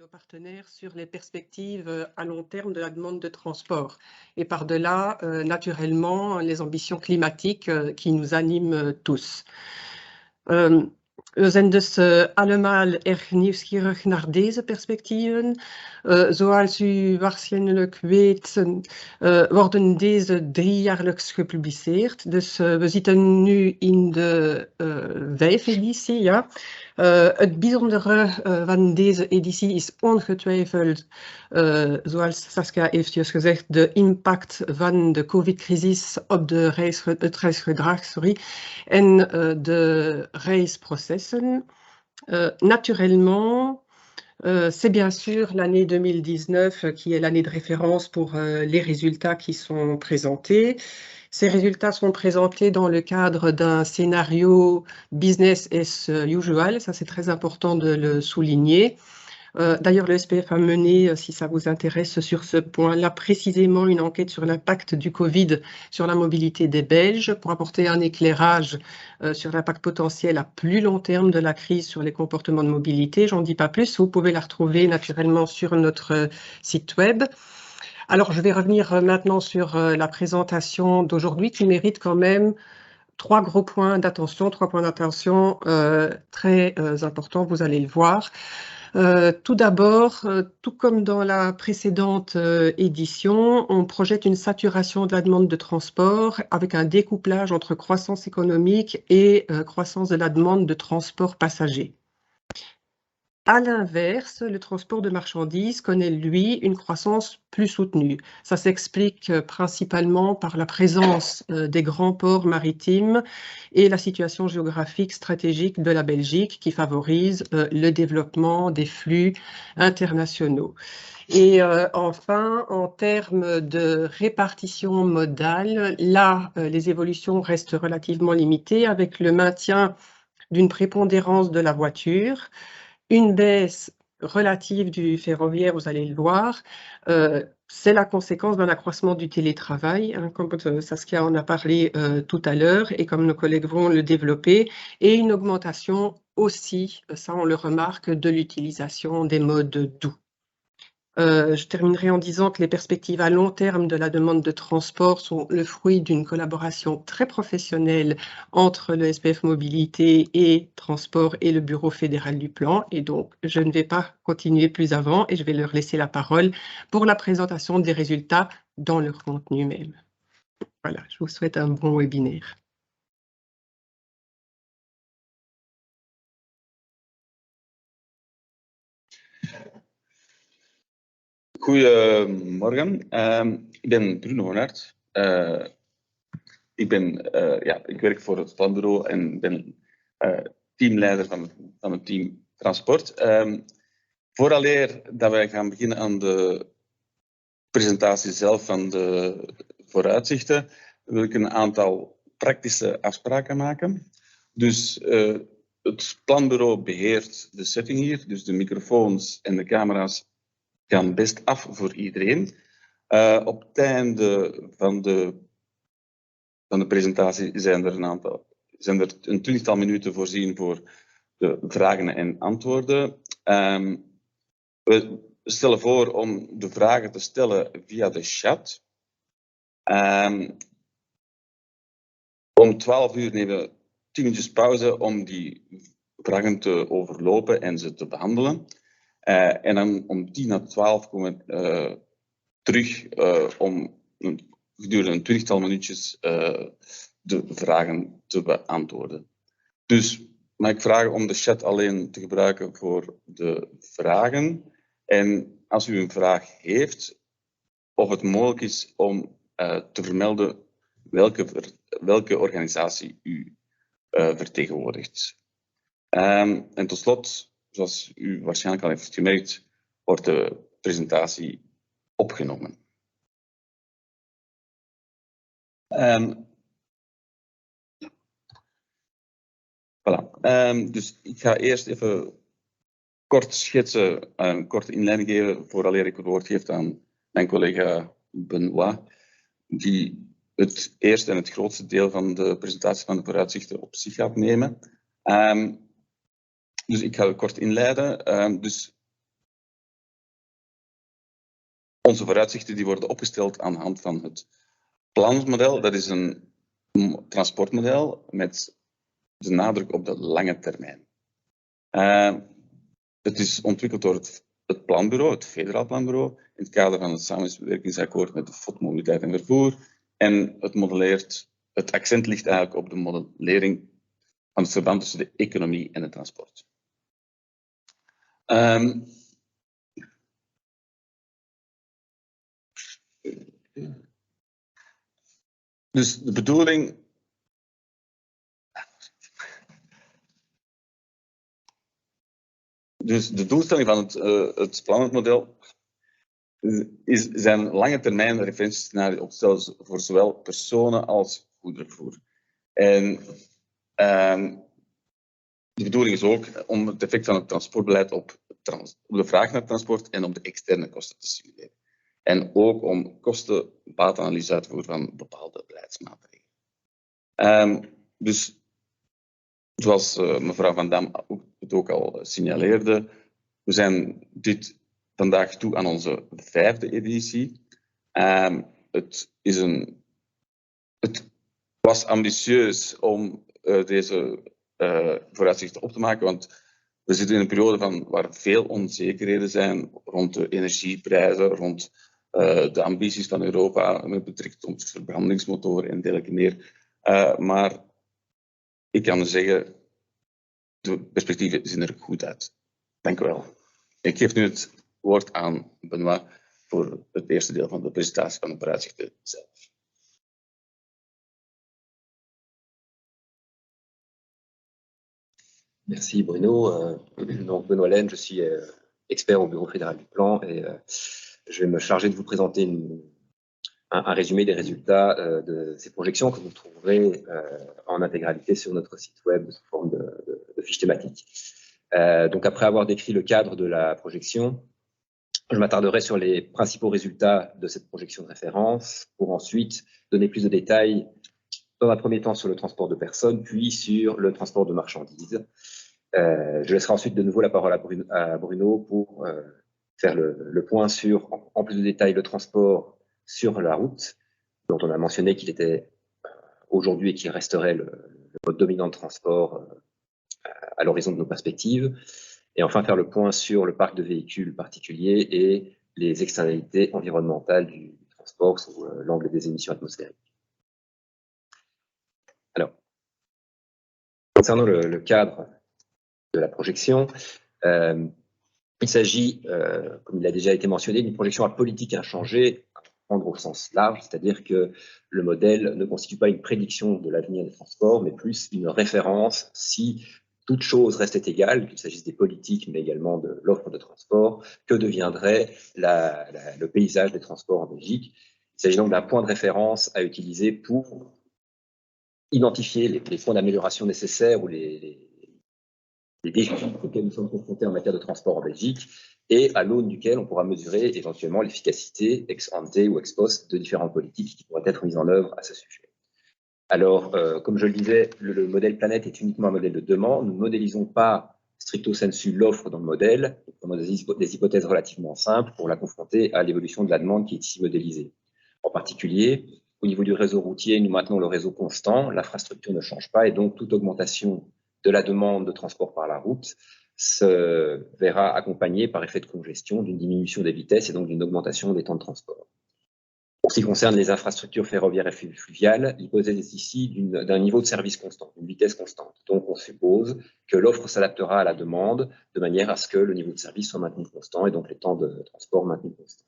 nos partenaires sur les perspectives à long terme de la demande de transport. Et par-delà, naturellement, les ambitions climatiques qui nous animent tous. We zijn dus allemaal erg nieuwsgierig naar deze perspectieven. Zoals u waarschijnlijk weet, worden deze 3-jaarlijks gepubliceerd. Dus we zitten nu in de 5e editie. Ja. Het bijzondere van deze editie is ongetwijfeld, zoals Saskia eventjes gezegd, de impact van de COVID-crisis op het reisgedrag en de reisprocessen. Naturellement, c'est bien sûr l'année 2019 qui est l'année de référence pour les résultats qui sont présentés. Ces résultats sont présentés dans le cadre d'un scénario business as usual, ça c'est très important de le souligner. D'ailleurs, le SPF a mené, si ça vous intéresse, sur ce point-là, précisément une enquête sur l'impact du Covid sur la mobilité des Belges pour apporter un éclairage sur l'impact potentiel à plus long terme de la crise sur les comportements de mobilité. J'en dis pas plus, vous pouvez la retrouver naturellement sur notre site web. Alors, je vais revenir maintenant sur la présentation d'aujourd'hui qui mérite quand même 3 gros points d'attention, 3 points d'attention très importants, vous allez le voir. Tout d'abord, tout comme dans la précédente édition, on projette une saturation de la demande de transport avec un découplage entre croissance économique et croissance de la demande de transport passager. À l'inverse, le transport de marchandises connaît, lui, une croissance plus soutenue. Ça s'explique principalement par la présence des grands ports maritimes et la situation géographique stratégique de la Belgique qui favorise le développement des flux internationaux. Et enfin, en termes de répartition modale, là, les évolutions restent relativement limitées avec le maintien d'une prépondérance de la voiture, une baisse relative du ferroviaire, vous allez le voir, c'est la conséquence d'un accroissement du télétravail, hein, comme Saskia en a parlé tout à l'heure et comme nos collègues vont le développer, et une augmentation aussi, ça on le remarque, de l'utilisation des modes doux. Je terminerai en disant que les perspectives à long terme de la demande de transport sont le fruit d'une collaboration très professionnelle entre le SPF Mobilité et Transport et le Bureau fédéral du plan. Et donc, je ne vais pas continuer plus avant et je vais leur laisser la parole pour la présentation des résultats dans leur contenu même. Voilà, je vous souhaite un bon webinaire. Goedemorgen, ik ben Bruno van Aert. Ik werk voor het planbureau en ben teamleider van het team transport. Vooraleer dat wij gaan beginnen aan de presentatie zelf van de vooruitzichten, wil ik een aantal praktische afspraken maken. Dus het planbureau beheert de setting hier, dus de microfoons en de camera's gaan best af voor iedereen. Op het einde van de presentatie zijn er een 20-tal minuten voorzien voor de vragen en antwoorden. We stellen voor om de vragen te stellen via de chat. Om 12 uur nemen we 10 minuutjes pauze om die vragen te overlopen en ze te behandelen. En dan om 11:50 komen we terug om gedurende een 20-tal minuutjes de vragen te beantwoorden. Dus mag ik vragen om de chat alleen te gebruiken voor de vragen. En als u een vraag heeft, of het mogelijk is om te vermelden welke organisatie u vertegenwoordigt. En tot slot, zoals u waarschijnlijk al heeft gemerkt, wordt de presentatie opgenomen. Voilà. Dus ik ga eerst even kort schetsen, een korte inleiding geven, vooraleer ik het woord geef aan mijn collega Benoit, die het eerste en het grootste deel van de presentatie van de vooruitzichten op zich gaat nemen. Dus ik ga het kort inleiden. Dus Onze vooruitzichten die worden opgesteld aan de hand van het planmodel. Dat is een transportmodel met de nadruk op de lange termijn. Het is ontwikkeld door het planbureau, het Federaal Planbureau, in het kader van het samenwerkingsakkoord met de FOD Mobiliteit en Vervoer. En het accent ligt eigenlijk op de modellering van het verband tussen de economie en het transport. Dus de bedoeling. Dus de doelstelling van het planmodel zijn lange termijn referentiescenario's opstellen voor zowel personen als goederenvervoer. En de bedoeling is ook om het effect van het transportbeleid op de vraag naar transport en op de externe kosten te simuleren. En ook om kosten-baatanalyse uit te voeren van bepaalde beleidsmaatregelen. Dus zoals mevrouw Van Dam het ook al signaleerde, we zijn dit vandaag toe aan onze 5e editie. Het was ambitieus om deze vooruitzichten op te maken, want we zitten in een periode waar veel onzekerheden zijn rond de energieprijzen, rond de ambities van Europa met betrekking tot verbrandingsmotoren en dergelijke meer. Maar ik kan zeggen, de perspectieven zien er goed uit. Dank u wel. Ik geef nu het woord aan Benoît voor het eerste deel van de presentatie van de vooruitzichten zelf. Merci Bruno. Donc Benoît Laine, je suis expert au Bureau fédéral du plan et je vais me charger de vous présenter un résumé des résultats de ces projections que vous trouverez en intégralité sur notre site web sous forme de fiches thématiques. Donc après avoir décrit le cadre de la projection, je m'attarderai sur les principaux résultats de cette projection de référence pour ensuite donner plus de détails dans un premier temps sur le transport de personnes, puis sur le transport de marchandises. Je laisserai ensuite de nouveau la parole à Bruno pour faire le point sur, en plus de détails, le transport sur la route, dont on a mentionné qu'il était aujourd'hui et qu'il resterait le mode dominant de transport à l'horizon de nos perspectives. Et enfin, faire le point sur le parc de véhicules particuliers et les externalités environnementales du transport sous l'angle des émissions atmosphériques. Alors, concernant le cadre de la projection, il s'agit, comme il a déjà été mentionné, d'une projection à politique inchangée, à prendre au sens large, c'est-à-dire que le modèle ne constitue pas une prédiction de l'avenir des transports, mais plus une référence si toute chose restait égale, qu'il s'agisse des politiques, mais également de l'offre de transport, que deviendrait le paysage des transports en Belgique. Il s'agit donc d'un point de référence à utiliser pour identifier les points d'amélioration nécessaires ou les défis auxquels nous sommes confrontés en matière de transport en Belgique et à l'aune duquel on pourra mesurer éventuellement l'efficacité ex ante ou ex post de différentes politiques qui pourraient être mises en œuvre à ce sujet. Alors, comme je le disais, le modèle planète est uniquement un modèle de demande. Nous ne modélisons pas stricto sensu l'offre dans le modèle. Nous prenons des hypothèses relativement simples pour la confronter à l'évolution de la demande qui est ici modélisée. En particulier, au niveau du réseau routier, nous maintenons le réseau constant, l'infrastructure ne change pas et donc toute augmentation de la demande de transport par la route se verra accompagnée par effet de congestion d'une diminution des vitesses et donc d'une augmentation des temps de transport. Pour ce qui concerne les infrastructures ferroviaires et fluviales, l'hypothèse ici d'un niveau de service constant, d'une vitesse constante. Donc on suppose que l'offre s'adaptera à la demande de manière à ce que le niveau de service soit maintenu constant et donc les temps de transport maintenus constants.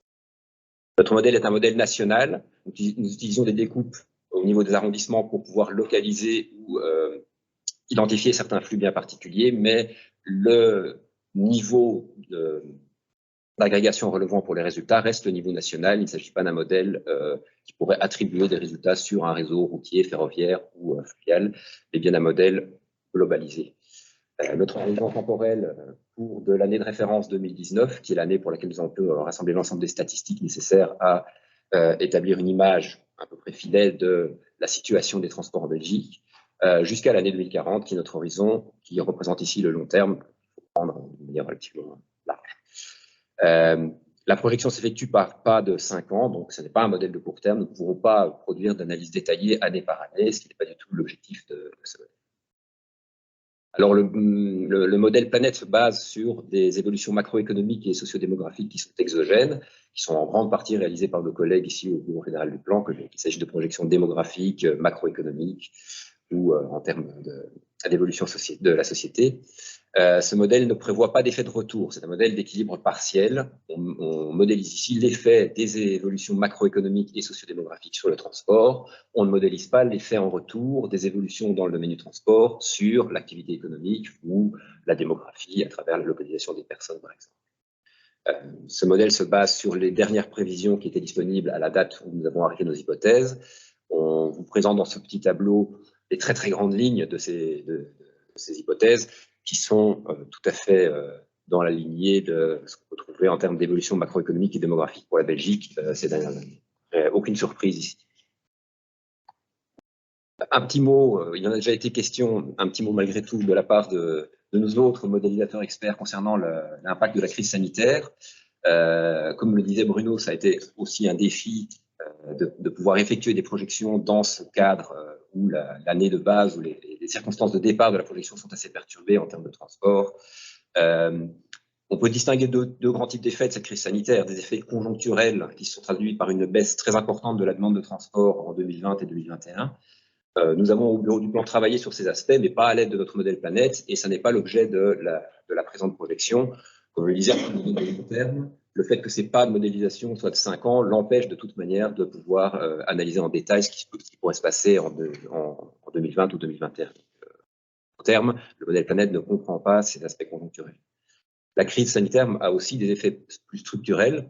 Notre modèle est un modèle national. Nous utilisons des découpes au niveau des arrondissements pour pouvoir localiser ou identifier certains flux bien particuliers, mais le niveau d'agrégation relevant pour les résultats reste le niveau national. Il ne s'agit pas d'un modèle qui pourrait attribuer des résultats sur un réseau routier, ferroviaire ou fluvial, mais bien un modèle globalisé. Notre horizon temporel pour de l'année de référence 2019, qui est l'année pour laquelle nous avons pu rassembler l'ensemble des statistiques nécessaires à établir une image à peu près fidèle de la situation des transports en Belgique, jusqu'à l'année 2040, qui est notre horizon, qui représente ici le long terme, pour prendre de manière relativement large. La projection s'effectue par pas de 5 ans, donc ce n'est pas un modèle de court terme. Nous ne pourrons pas produire d'analyse détaillée année par année, ce qui n'est pas du tout l'objectif de ce modèle. Alors, le modèle planète se base sur des évolutions macroéconomiques et sociodémographiques qui sont exogènes, qui sont en grande partie réalisées par nos collègues ici au Bureau fédéral du plan, qu'il s'agisse de projections démographiques, macroéconomiques ou en termes d'évolution de la société. Ce modèle ne prévoit pas d'effet de retour, c'est un modèle d'équilibre partiel. On modélise ici l'effet des évolutions macroéconomiques et sociodémographiques sur le transport. On ne modélise pas l'effet en retour des évolutions dans le domaine du transport sur l'activité économique ou la démographie à travers la localisation des personnes, par exemple. Ce modèle se base sur les dernières prévisions qui étaient disponibles à la date où nous avons arrêté nos hypothèses. On vous présente dans ce petit tableau les très très grandes lignes de ces hypothèses, qui sont tout à fait dans la lignée de ce qu'on peut trouver en termes d'évolution macroéconomique et démographique pour la Belgique ces dernières années. Aucune surprise ici. Un petit mot, il en a déjà été question, un petit mot malgré tout de la part de nos autres modélisateurs experts concernant l'impact de la crise sanitaire. Comme le disait Bruno, ça a été aussi un défi de pouvoir effectuer des projections dans ce cadre où l'année de base, où les circonstances de départ de la projection sont assez perturbées en termes de transport. On peut distinguer deux grands types d'effets de cette crise sanitaire, des effets conjoncturels qui se sont traduits par une baisse très importante de la demande de transport en 2020 et 2021. Nous avons au Bureau du plan travaillé sur ces aspects, mais pas à l'aide de notre modèle planète, et ça n'est pas l'objet de la présente projection. Comme je le disais, à long terme, le fait que ces pas de modélisation soient de 5 ans l'empêche de toute manière de pouvoir analyser en détail ce qui pourrait se passer en 2020 ou 2021. En terme, le modèle planète ne comprend pas ces aspects conjoncturels. La crise sanitaire a aussi des effets plus structurels,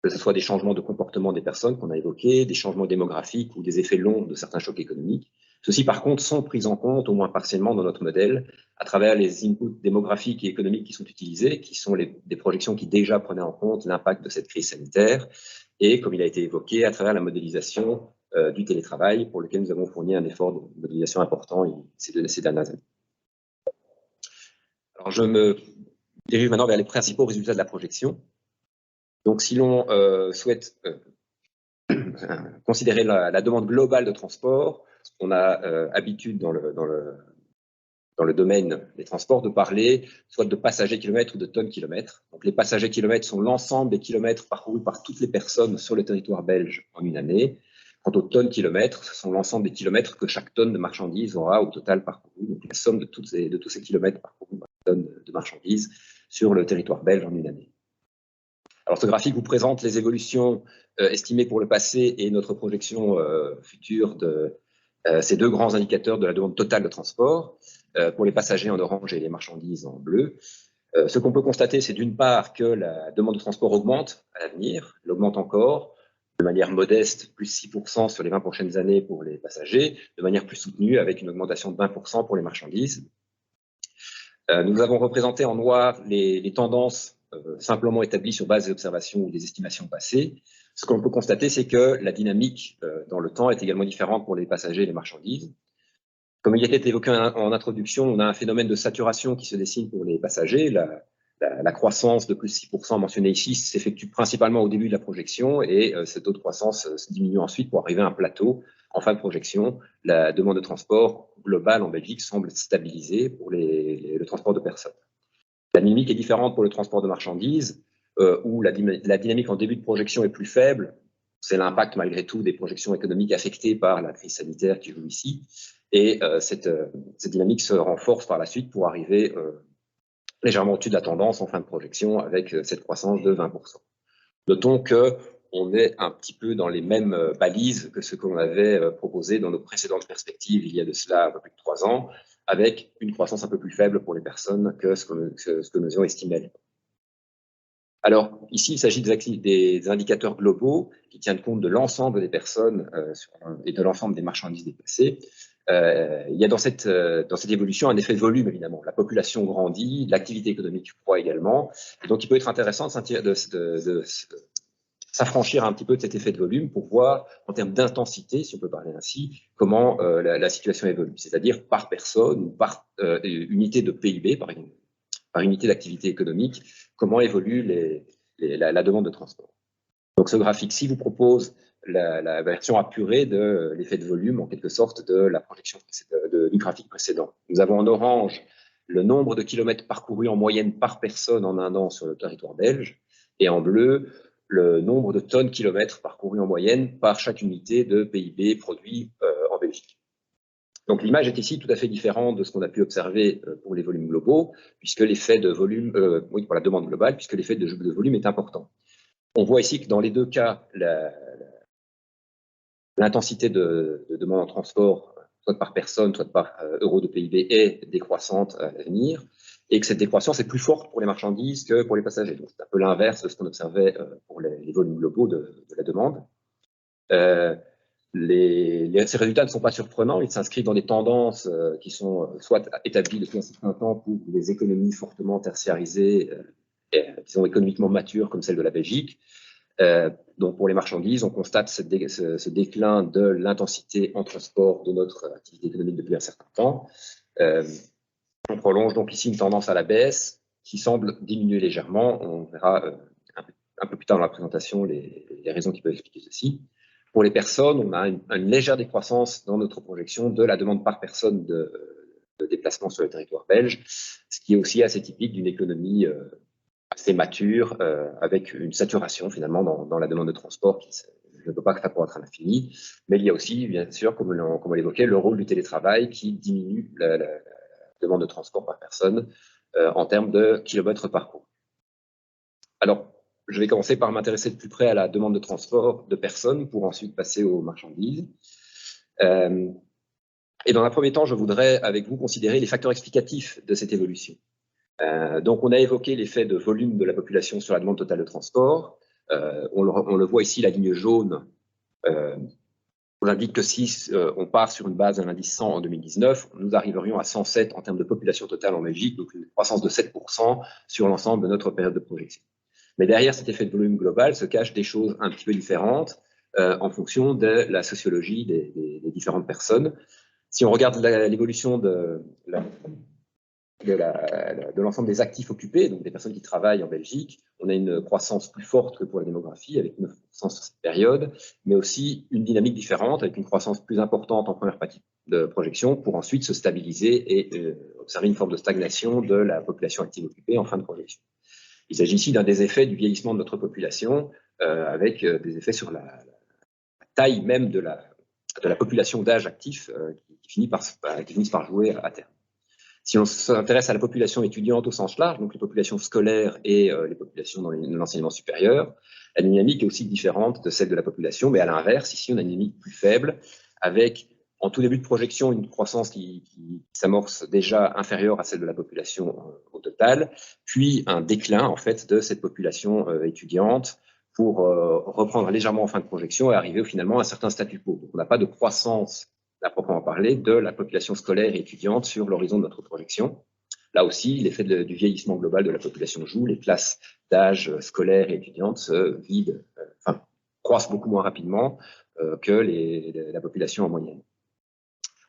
que ce soit des changements de comportement des personnes qu'on a évoqués, des changements démographiques ou des effets longs de certains chocs économiques. Ceux-ci, par contre, sont pris en compte, au moins partiellement, dans notre modèle, à travers les inputs démographiques et économiques qui sont utilisés, qui sont des projections qui déjà prenaient en compte l'impact de cette crise sanitaire, et, comme il a été évoqué, à travers la modélisation du télétravail, pour lequel nous avons fourni un effort de modélisation important ces dernières années. Alors, je me dirige maintenant vers les principaux résultats de la projection. Donc, si l'on souhaite considérer la demande globale de transport, on a habitude dans le domaine des transports de parler soit de passagers kilomètres ou de tonnes kilomètres. Donc, les passagers kilomètres sont l'ensemble des kilomètres parcourus par toutes les personnes sur le territoire belge en une année. Quant aux tonnes kilomètres, ce sont l'ensemble des kilomètres que chaque tonne de marchandises aura au total parcouru. Donc, la somme de tous ces kilomètres parcourus par tonne de marchandises sur le territoire belge en une année. Alors, ce graphique vous présente les évolutions estimées pour le passé et notre projection future de ces deux grands indicateurs de la demande totale de transport, pour les passagers en orange et les marchandises en bleu. Ce qu'on peut constater, c'est d'une part que la demande de transport augmente à l'avenir, elle augmente encore, de manière modeste, plus 6% sur les 20 prochaines années pour les passagers, de manière plus soutenue avec une augmentation de 20% pour les marchandises. Nous avons représenté en noir les tendances simplement établies sur base des observations ou des estimations passées. Ce qu'on peut constater, c'est que la dynamique dans le temps est également différente pour les passagers et les marchandises. Comme il a été évoqué en introduction, on a un phénomène de saturation qui se dessine pour les passagers. La croissance de plus 6% mentionnée ici s'effectue principalement au début de la projection et ce taux de croissance se diminue ensuite pour arriver à un plateau en fin de projection. La demande de transport globale en Belgique semble stabiliser pour le transport de personnes. La dynamique est différente pour le transport de marchandises, où la dynamique en début de projection est plus faible. C'est l'impact malgré tout des projections économiques affectées par la crise sanitaire qui joue ici. Et cette dynamique se renforce par la suite pour arriver légèrement au-dessus de la tendance en fin de projection avec cette croissance de 20%. Notons qu'on est un petit peu dans les mêmes balises que ce qu'on avait proposé dans nos précédentes perspectives il y a de cela un peu plus de 3 ans, avec une croissance un peu plus faible pour les personnes que ce que nous avions estimé à l'époque. Alors, ici, il s'agit des indicateurs globaux qui tiennent compte de l'ensemble des personnes et de l'ensemble des marchandises déplacées. Il y a dans cette évolution un effet de volume, évidemment. La population grandit, l'activité économique croît également. Et donc, il peut être intéressant de s'affranchir un petit peu de cet effet de volume pour voir, en termes d'intensité, si on peut parler ainsi, comment la situation évolue. C'est-à-dire par personne ou par unité de PIB, par unité d'activité économique, comment évoluent la demande de transport. Donc ce graphique-ci vous propose la version apurée de l'effet de volume, en quelque sorte, de la projection du graphique précédent. Nous avons en orange le nombre de kilomètres parcourus en moyenne par personne en un an sur le territoire belge, et en bleu, le nombre de tonnes-kilomètres parcourus en moyenne par chaque unité de PIB produit en Belgique. Donc l'image est ici tout à fait différente de ce qu'on a pu observer pour les volumes globaux, puisque l'effet de volume, pour la demande globale, puisque l'effet de volume est important. On voit ici que dans les deux cas, l'intensité de demande en transport, soit par personne, soit par euro de PIB, est décroissante à venir, et que cette décroissance est plus forte pour les marchandises que pour les passagers. Donc c'est un peu l'inverse de ce qu'on observait pour les volumes globaux de la demande. Ces résultats ne sont pas surprenants, ils s'inscrivent dans des tendances qui sont soit établies depuis un certain temps pour les économies fortement tertiarisées, qui sont économiquement matures comme celle de la Belgique. Donc pour les marchandises, on constate ce déclin de l'intensité en transport de notre activité économique depuis un certain temps. On prolonge donc ici une tendance à la baisse qui semble diminuer légèrement. On verra un peu plus tard dans la présentation les raisons qui peuvent expliquer ceci. Pour les personnes, on a une légère décroissance dans notre projection de la demande par personne de déplacement sur le territoire belge, ce qui est aussi assez typique d'une économie assez mature, avec une saturation finalement dans la demande de transport qui ne peut pas s'accroître à l'infini. Mais il y a aussi, bien sûr, comme on l'évoquait, le rôle du télétravail qui diminue la demande de transport par personne en termes de kilomètres parcourus. Alors, je vais commencer par m'intéresser de plus près à la demande de transport de personnes pour ensuite passer aux marchandises. Et dans un premier temps, je voudrais avec vous considérer les facteurs explicatifs de cette évolution. Donc, on a évoqué l'effet de volume de la population sur la demande totale de transport. On le voit ici, la ligne jaune on indique que si on part sur une base d'un indice 100 en 2019, nous arriverions à 107 en termes de population totale en Belgique, donc une croissance de 7% sur l'ensemble de notre période de projection. Mais derrière cet effet de volume global se cachent des choses un petit peu différentes en fonction de la sociologie des différentes personnes. Si on regarde l'évolution de l'ensemble des actifs occupés, donc des personnes qui travaillent en Belgique, on a une croissance plus forte que pour la démographie, avec 9% sur cette période, mais aussi une dynamique différente, avec une croissance plus importante en première partie de projection, pour ensuite se stabiliser et observer une forme de stagnation de la population active occupée en fin de projection. Il s'agit ici d'un des effets du vieillissement de notre population, avec des effets sur la taille même de la population d'âge actif qui finissent par jouer à terme. Si on s'intéresse à la population étudiante au sens large, donc les populations scolaires et les populations dans l'enseignement supérieur, la dynamique est aussi différente de celle de la population, mais à l'inverse, ici on a une dynamique plus faible, avec en tout début de projection une croissance qui s'amorce déjà inférieure à celle de la population au total, puis un déclin en fait de cette population étudiante pour reprendre légèrement en fin de projection et arriver finalement à un certain statu quo. Donc on n'a pas de croissance à proprement parler de la population scolaire et étudiante sur l'horizon de notre projection. Là aussi, l'effet du vieillissement global de la population joue. Les classes d'âge scolaire et étudiante se vident, croissent beaucoup moins rapidement que la population en moyenne.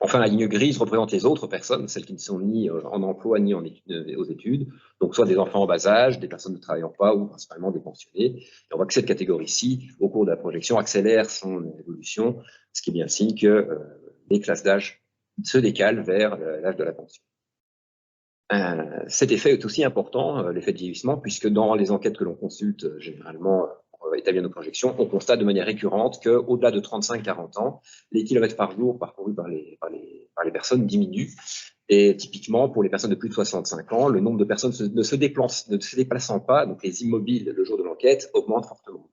Enfin, la ligne grise représente les autres personnes, celles qui ne sont ni en emploi ni aux études, donc soit des enfants en bas âge, des personnes ne travaillant pas ou principalement des pensionnés. Et on voit que cette catégorie-ci, au cours de la projection, accélère son évolution, ce qui est bien signe que les classes d'âge se décalent vers l'âge de la pension. Cet effet est aussi important, l'effet de vieillissement, puisque dans les enquêtes que l'on consulte généralement pour établir nos projections, on constate de manière récurrente qu'au-delà de 35-40 ans, les kilomètres par jour parcourus par les personnes diminuent. Et typiquement, pour les personnes de plus de 65 ans, le nombre de personnes ne se déplaçant pas, donc les immobiles le jour de l'enquête, augmente fortement.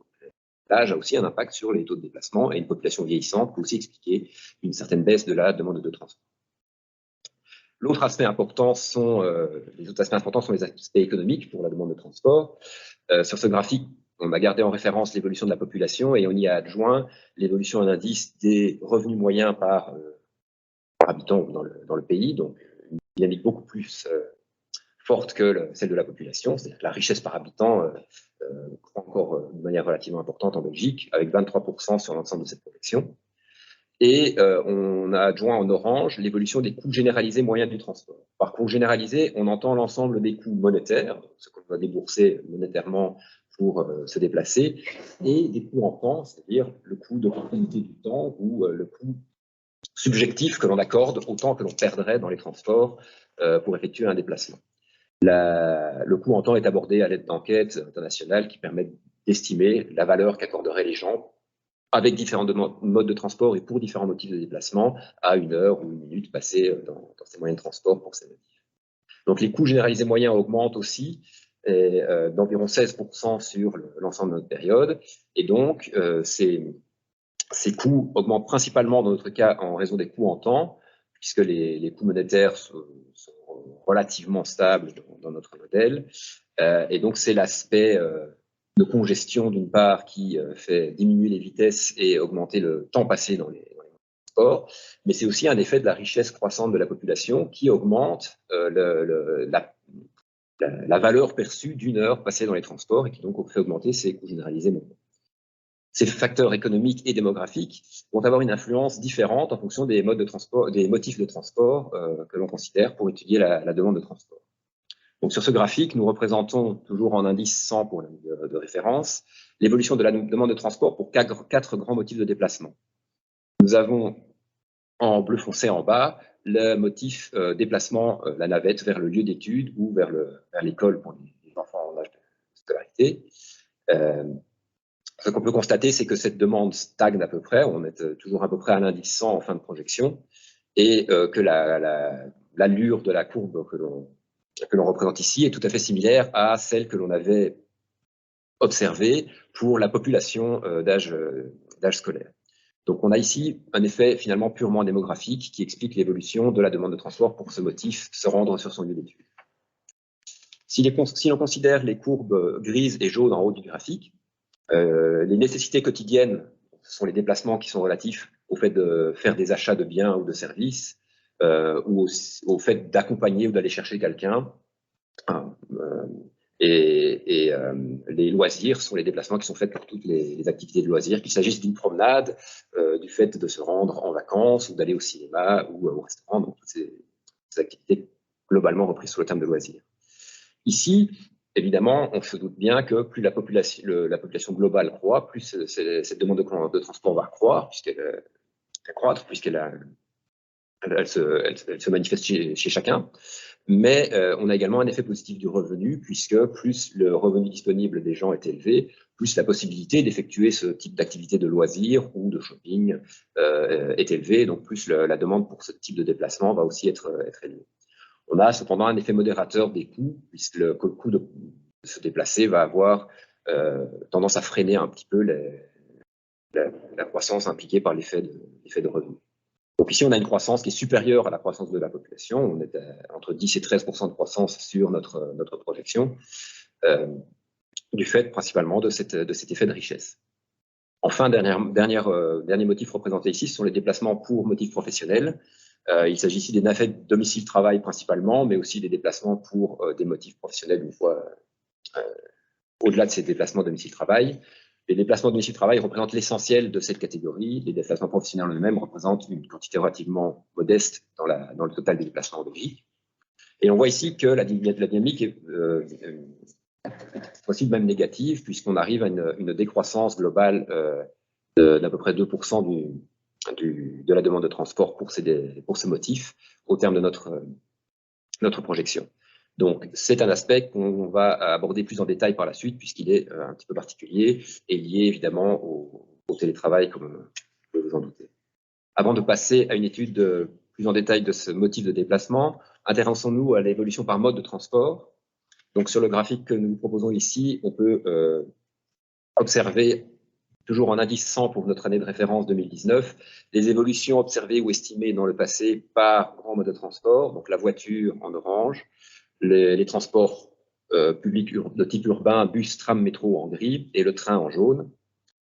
L'âge a aussi un impact sur les taux de déplacement et une population vieillissante peut aussi expliquer une certaine baisse de la demande de transport. Les autres aspects importants sont les aspects économiques pour la demande de transport. Sur ce graphique, on a gardé en référence l'évolution de la population et on y a adjoint l'évolution en indice des revenus moyens par habitant dans le pays, donc une dynamique beaucoup plus forte que celle de la population, c'est-à-dire que la richesse par habitant croît encore de manière relativement importante en Belgique, avec 23% sur l'ensemble de cette projection. Et on a adjoint en orange l'évolution des coûts généralisés moyens du transport. Par coût généralisé, on entend l'ensemble des coûts monétaires, ce qu'on va débourser monétairement pour se déplacer, et des coûts en temps, c'est-à-dire le coût d'opportunité du temps ou le coût subjectif que l'on accorde au temps que l'on perdrait dans les transports pour effectuer un déplacement. Le coût en temps est abordé à l'aide d'enquêtes internationales qui permettent d'estimer la valeur qu'accorderaient les gens avec différents modes de transport et pour différents motifs de déplacement à 1 heure ou 1 minute passée dans ces moyens de transport pour ces motifs. Donc les coûts généralisés moyens augmentent aussi d'environ 16% sur l'ensemble de notre période. Et donc ces coûts augmentent principalement dans notre cas en raison des coûts en temps, puisque les coûts monétaires sont relativement stables dans notre modèle. Et donc c'est l'aspect de congestion d'une part qui fait diminuer les vitesses et augmenter le temps passé dans les transports, mais c'est aussi un effet de la richesse croissante de la population qui augmente la valeur perçue d'une heure passée dans les transports et qui donc fait augmenter ces coûts généralisés moyens. Ces facteurs économiques et démographiques vont avoir une influence différente en fonction des modes de transport, des motifs de transport que l'on considère pour étudier la demande de transport. Donc sur ce graphique, nous représentons toujours en indice 100 pour l'année de référence l'évolution de la demande de transport pour quatre grands motifs de déplacement. Nous avons en bleu foncé en bas le motif déplacement, la navette vers le lieu d'études ou vers l'école pour les enfants en âge de scolarité. Ce qu'on peut constater, c'est que cette demande stagne à peu près, on est toujours à peu près à l'indice 100 en fin de projection, et que l'allure de la courbe que l'on représente ici est tout à fait similaire à celle que l'on avait observée pour la population d'âge scolaire. Donc on a ici un effet finalement purement démographique qui explique l'évolution de la demande de transport pour ce motif, se rendre sur son lieu d'étude. Si l'on considère les courbes grises et jaunes en haut du graphique, les nécessités quotidiennes, ce sont les déplacements qui sont relatifs au fait de faire des achats de biens ou de services, ou au fait d'accompagner ou d'aller chercher quelqu'un. Les loisirs sont les déplacements qui sont faits pour toutes les activités de loisirs, qu'il s'agisse d'une promenade, du fait de se rendre en vacances ou d'aller au cinéma ou au restaurant, donc toutes ces activités globalement reprises sous le terme de loisirs. Ici, évidemment, on se doute bien que plus la population globale croît, plus cette demande de transport va croître, puisqu'elle se manifeste chez chacun. Mais on a également un effet positif du revenu, puisque plus le revenu disponible des gens est élevé, plus la possibilité d'effectuer ce type d'activité de loisirs ou de shopping est élevée, donc plus la demande pour ce type de déplacement va aussi être élevée. On a cependant un effet modérateur des coûts, puisque le coût de se déplacer va avoir tendance à freiner un petit peu la croissance impliquée par l'effet de revenu. Donc ici, on a une croissance qui est supérieure à la croissance de la population. On est entre 10 et 13% de croissance sur notre projection, du fait principalement de cet effet de richesse. Enfin, dernier motif représenté ici, ce sont les déplacements pour motifs professionnels. Il s'agit ici des navettes domicile-travail principalement, mais aussi des déplacements pour des motifs professionnels une fois au-delà de ces déplacements domicile-travail. Les déplacements domicile-travail représentent l'essentiel de cette catégorie. Les déplacements professionnels en eux-mêmes représentent une quantité relativement modeste dans le total des déplacements logiques. Et on voit ici que la dynamique est possible même négative, puisqu'on arrive à une décroissance globale d'à peu près 2% de la demande de transport pour ces motifs au terme de notre projection. Donc, c'est un aspect qu'on va aborder plus en détail par la suite, puisqu'il est un petit peu particulier et lié évidemment au télétravail, comme vous pouvez vous en douter. Avant de passer à une étude plus en détail de ce motif de déplacement, intéressons-nous à l'évolution par mode de transport. Donc, sur le graphique que nous vous proposons ici, on peut observer, toujours en indice 100 pour notre année de référence 2019, les évolutions observées ou estimées dans le passé par grand mode de transport, donc la voiture en orange, les transports publics de type urbain, bus, tram, métro en gris et le train en jaune.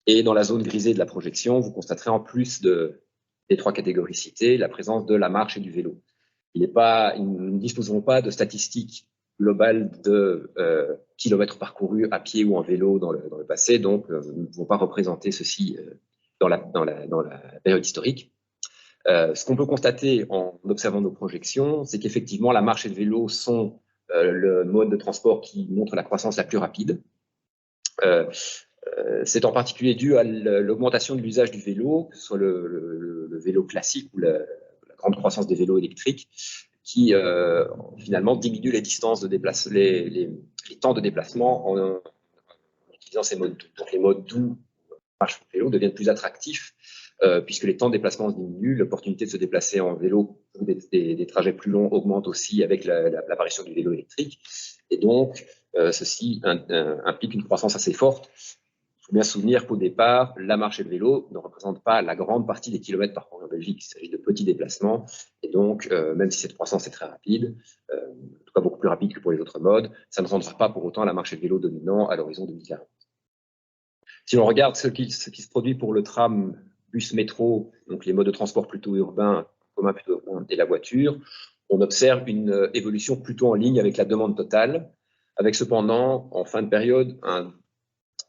Et dans la zone grisée de la projection, vous constaterez en plus des trois catégories citées, la présence de la marche et du vélo. Nous ne disposerons pas de statistiques globales de kilomètres parcourus à pied ou en vélo dans le passé, donc nous ne pouvons pas représenter ceci dans la période historique. Ce qu'on peut constater en observant nos projections, c'est qu'effectivement, la marche et le vélo sont le mode de transport qui montre la croissance la plus rapide. C'est en particulier dû à l'augmentation de l'usage du vélo, que ce soit le vélo classique ou la grande croissance des vélos électriques, qui finalement diminue les distances de les temps de déplacement en utilisant ces modes doux. Donc les modes doux, marche ou vélo, deviennent plus attractifs puisque les temps de déplacement diminuent, l'opportunité de se déplacer en vélo pour des trajets plus longs augmente aussi avec l'apparition du vélo électrique. Et donc, ceci implique une croissance assez forte. Il faut bien se souvenir qu'au départ, la marche et le vélo ne représentent pas la grande partie des kilomètres parcourus en Belgique. Il s'agit de petits déplacements. Et donc, même si cette croissance est très rapide, en tout cas beaucoup plus rapide que pour les autres modes, ça ne rendra pas pour autant la marche et le vélo dominant à l'horizon 2040. Si l'on regarde ce qui se produit pour le tram, bus, métro, donc les modes de transport plutôt urbains, commun plutôt urbain, et la voiture, on observe une évolution plutôt en ligne avec la demande totale, avec cependant, en fin de période,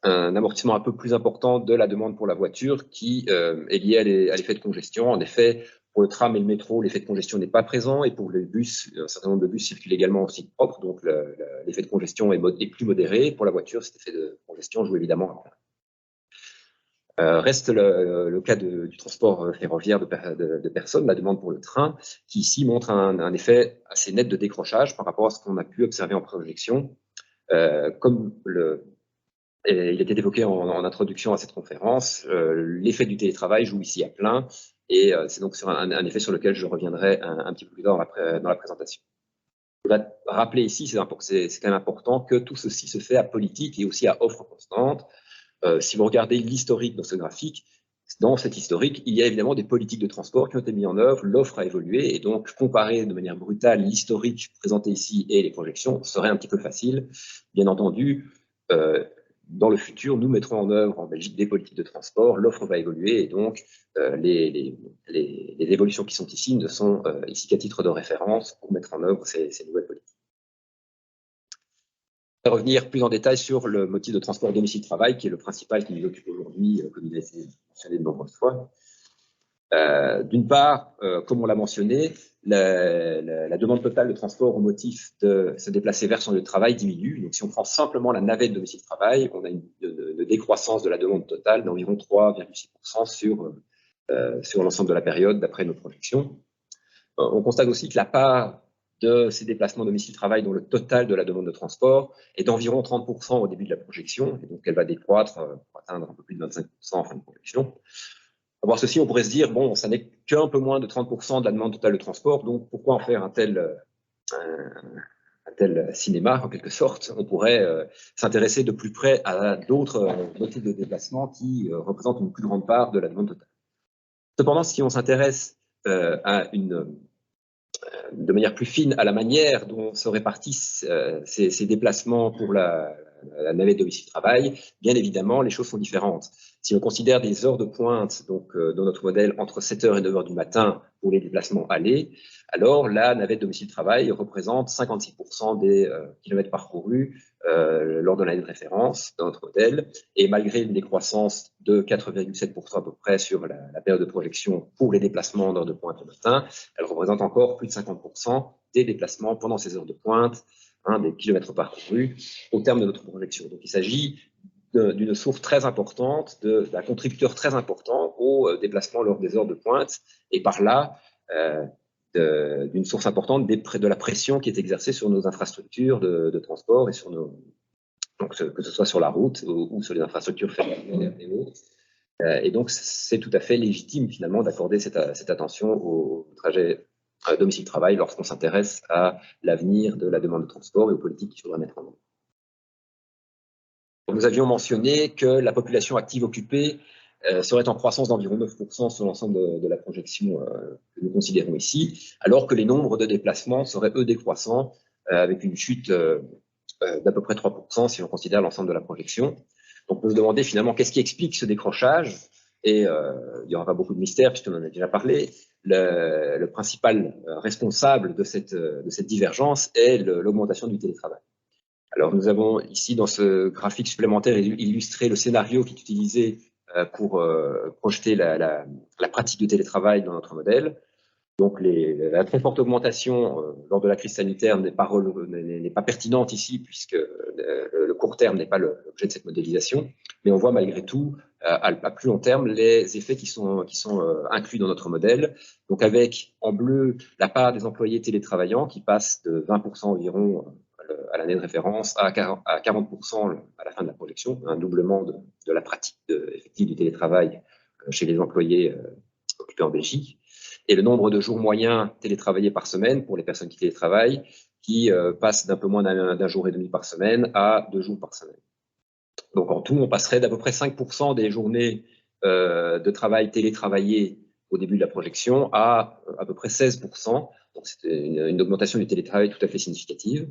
un amortissement un peu plus important de la demande pour la voiture qui est lié à l'effet de congestion. En effet, pour le tram et le métro, l'effet de congestion n'est pas présent, et pour les bus, un certain nombre de bus circulent également en site propre, donc l'effet de congestion est plus modéré. Pour la voiture, cet effet de congestion joue évidemment. Reste le cas du transport ferroviaire de personnes, la demande pour le train, qui ici montre un effet assez net de décrochage par rapport à ce qu'on a pu observer en projection. Comme il était évoqué en introduction à cette conférence, l'effet du télétravail joue ici à plein, et c'est donc sur un effet sur lequel je reviendrai un petit peu plus tard dans la présentation. Je vais rappeler ici, c'est quand même important, que tout ceci se fait à politique et aussi à offre constante. Si vous regardez l'historique dans ce graphique, dans cet historique, il y a évidemment des politiques de transport qui ont été mises en œuvre, l'offre a évolué, et donc comparer de manière brutale l'historique présenté ici et les projections serait un petit peu facile. Bien entendu, dans le futur, nous mettrons en œuvre en Belgique des politiques de transport, l'offre va évoluer, et donc les évolutions qui sont ici ne sont ici qu'à titre de référence pour mettre en œuvre ces nouvelles politiques. Je vais revenir plus en détail sur le motif de transport domicile-travail, qui est le principal qui nous occupe aujourd'hui, comme il a été mentionné de nombreuses fois. D'une part, comme on l'a mentionné, la demande totale de transport au motif de se déplacer vers son lieu de travail diminue. Donc, si on prend simplement la navette domicile-travail, on a une décroissance de la demande totale d'environ 3,6% sur l'ensemble de la période, d'après nos projections. On constate aussi que la part de ces déplacements domicile-travail dont le total de la demande de transport est d'environ 30% au début de la projection, et donc elle va décroître pour atteindre un peu plus de 25% en fin de projection. À voir ceci, on pourrait se dire, bon, ça n'est qu'un peu moins de 30% de la demande totale de transport, donc pourquoi en faire un tel cinéma, en quelque sorte? On pourrait s'intéresser de plus près à d'autres motifs de déplacement qui représentent une plus grande part de la demande totale. Cependant, si on s'intéresse de manière plus fine à la manière dont se répartissent ces déplacements pour la navette domicile-travail, bien évidemment, les choses sont différentes. Si on considère des heures de pointe, donc dans notre modèle, entre 7h et 9h du matin pour les déplacements allés, alors la navette domicile-travail représente 56% des kilomètres parcourus lors de l'année de référence dans notre modèle, et malgré une décroissance de 4,7% à peu près sur la période de projection pour les déplacements d'heures de pointe le matin, elle représente encore plus de 50% des déplacements pendant ces heures de pointe, des kilomètres parcourus au terme de notre projection. Donc il s'agit d'une source très importante, d'un contributeur très important au déplacement lors des heures de pointe, et par là d'une source importante de la pression qui est exercée sur nos infrastructures de transport et sur donc que ce soit sur la route ou sur les infrastructures ferroviaires et autres. Et donc c'est tout à fait légitime finalement d'accorder cette attention au trajet domicile-travail lorsqu'on s'intéresse à l'avenir de la demande de transport et aux politiques qu'il faudra mettre en œuvre. Nous avions mentionné que la population active occupée serait en croissance d'environ 9% sur l'ensemble de la projection que nous considérons ici, alors que les nombres de déplacements seraient, eux, décroissants, avec une chute d'à peu près 3% si on considère l'ensemble de la projection. Donc on peut se demander finalement qu'est-ce qui explique ce décrochage, et il n'y aura pas beaucoup de mystère puisqu'on en a déjà parlé. Le principal responsable de cette divergence est l'augmentation du télétravail. Alors nous avons ici dans ce graphique supplémentaire illustré le scénario qui est utilisé pour projeter la pratique du télétravail dans notre modèle. Donc la très forte augmentation lors de la crise sanitaire n'est pas pertinente ici, puisque le court terme n'est pas l'objet de cette modélisation, mais on voit malgré tout, à plus long terme, les effets qui sont inclus dans notre modèle. Donc avec, en bleu, la part des employés télétravaillants qui passe de 20% environ à l'année de référence à 40% à la fin de la projection, un doublement de la pratique effective du télétravail chez les employés occupés en Belgique, et le nombre de jours moyens télétravaillés par semaine pour les personnes qui télétravaillent, qui passe d'un peu moins d'un jour et demi par semaine à 2 jours par semaine. Donc en tout, on passerait d'à peu près 5% des journées de travail télétravaillées au début de la projection à peu près 16%. Donc c'est une augmentation du télétravail tout à fait significative.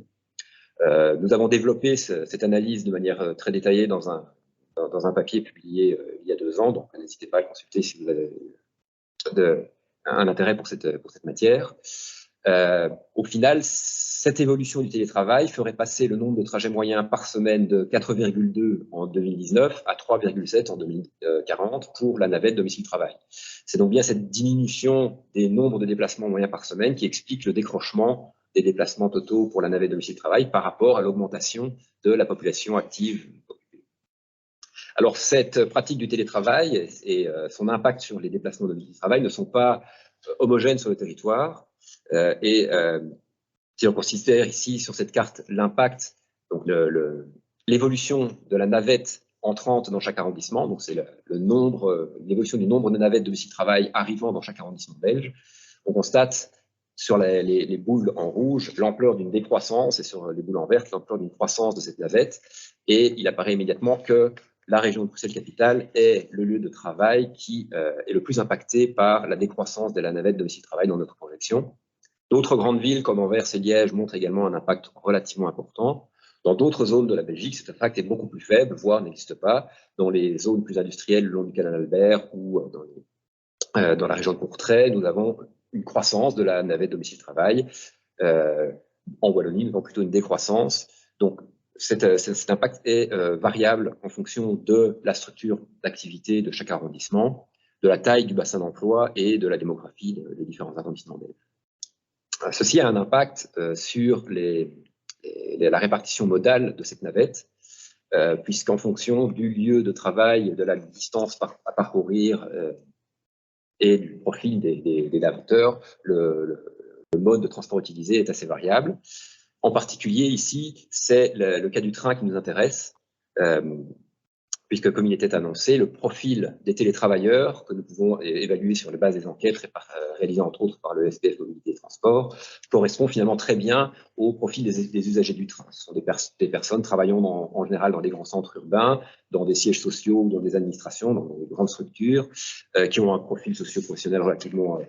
Nous avons développé cette analyse de manière très détaillée dans un papier publié il y a 2 ans, donc n'hésitez pas à le consulter si vous avez un intérêt pour cette matière. Au final, cette évolution du télétravail ferait passer le nombre de trajets moyens par semaine de 4,2 en 2019 à 3,7 en 2040 pour la navette domicile-travail. C'est donc bien cette diminution des nombres de déplacements moyens par semaine qui explique le décrochement des déplacements totaux pour la navette domicile-travail par rapport à l'augmentation de la population active. Alors, cette pratique du télétravail et son impact sur les déplacements domicile-travail ne sont pas homogènes sur le territoire. Si on considère ici sur cette carte l'impact, donc l'évolution de la navette entrante dans chaque arrondissement, donc c'est l'évolution du nombre de navettes de domicile-travail arrivant dans chaque arrondissement belge, on constate sur les boules en rouge l'ampleur d'une décroissance et sur les boules en vert l'ampleur d'une croissance de cette navette. Et il apparaît immédiatement que la région de Bruxelles-Capitale est le lieu de travail qui est le plus impacté par la décroissance de la navette domicile-travail dans notre projection. D'autres grandes villes comme Anvers et Liège montrent également un impact relativement important. Dans d'autres zones de la Belgique, cet impact est beaucoup plus faible, voire n'existe pas. Dans les zones plus industrielles, le long du canal Albert ou dans la région de Courtrai, nous avons une croissance de la navette domicile-travail. En Wallonie, nous avons plutôt une décroissance. Donc, cet impact est variable en fonction de la d'activité de chaque arrondissement, de la taille du bassin d'emploi et de la démographie des différents arrondissements belges. Ceci a un impact sur la répartition modale de cette navette, puisqu'en fonction du lieu de travail, de la distance à parcourir et du profil des navetteurs, le mode de transport utilisé est assez variable. En particulier, ici, c'est le cas du train qui nous intéresse, puisque, comme il était annoncé, le profil des télétravailleurs, que nous pouvons évaluer sur la base des enquêtes réalisées entre autres par le SPF Mobilité et Transport, correspond finalement très bien au profil des usagers du train. Ce sont des personnes travaillant en général dans des grands centres urbains, dans des sièges sociaux ou dans des administrations, dans des grandes structures, qui ont un profil socio-professionnel relativement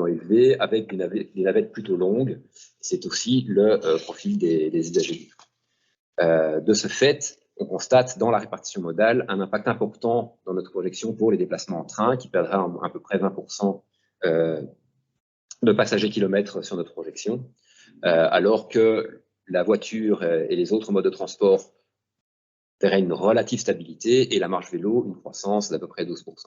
élevé, avec des navettes plutôt longues. C'est aussi le profil des usagers du train. De ce fait, on constate dans la répartition modale un impact important dans notre projection pour les déplacements en train, qui perdra à peu près 20% de passagers kilomètres sur notre projection, alors que la voiture et les autres modes de transport verraient une relative stabilité et la marge vélo une croissance d'à peu près 12%.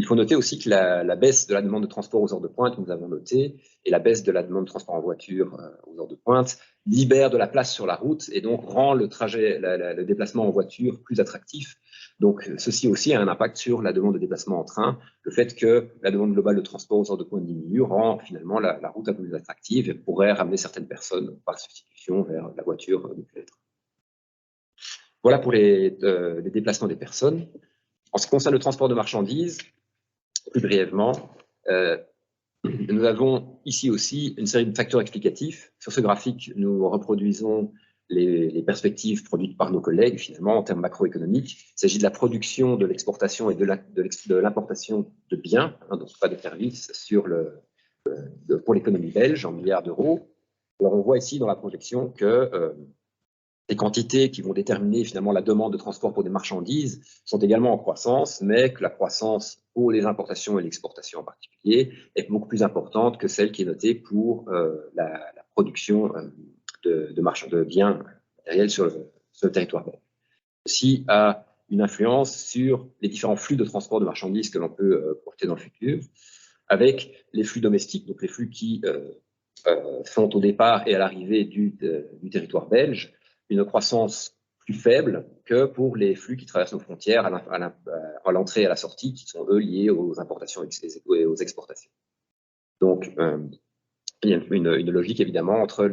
Il faut noter aussi que la baisse de la demande de transport aux heures de pointe que nous avons notée et la baisse de la demande de transport en voiture aux heures de pointe libère de la place sur la route et donc rend le déplacement en voiture plus attractif. Donc ceci aussi a un impact sur la demande de déplacement en train. Le fait que la demande globale de transport aux heures de pointe diminue rend finalement la route un peu plus attractive et pourrait ramener certaines personnes par substitution vers la voiture depuis le train. Voilà pour les déplacements des personnes. En ce qui concerne le transport de marchandises, plus brièvement, nous avons ici aussi une série de facteurs explicatifs. Sur ce graphique, nous reproduisons les perspectives produites par nos collègues, finalement, en termes macroéconomiques. Il s'agit de la production, de l'exportation et de l'importation de biens, donc pas de services, pour l'économie belge en milliards d'euros. Alors, on voit ici dans la projection que les quantités qui vont déterminer finalement la demande de transport pour des marchandises sont également en croissance, mais que la croissance pour les importations et l'exportation en particulier est beaucoup plus importante que celle qui est notée pour la production de biens matériels sur le territoire belge. Ceci a une influence sur les différents flux de transport de marchandises que l'on peut projeter dans le futur, avec les flux domestiques, donc les flux qui font au départ et à l'arrivée du territoire belge une croissance plus faible que pour les flux qui traversent nos frontières à l'entrée et à la sortie, qui sont eux liés aux importations et aux exportations. Donc, il y a une logique évidemment entre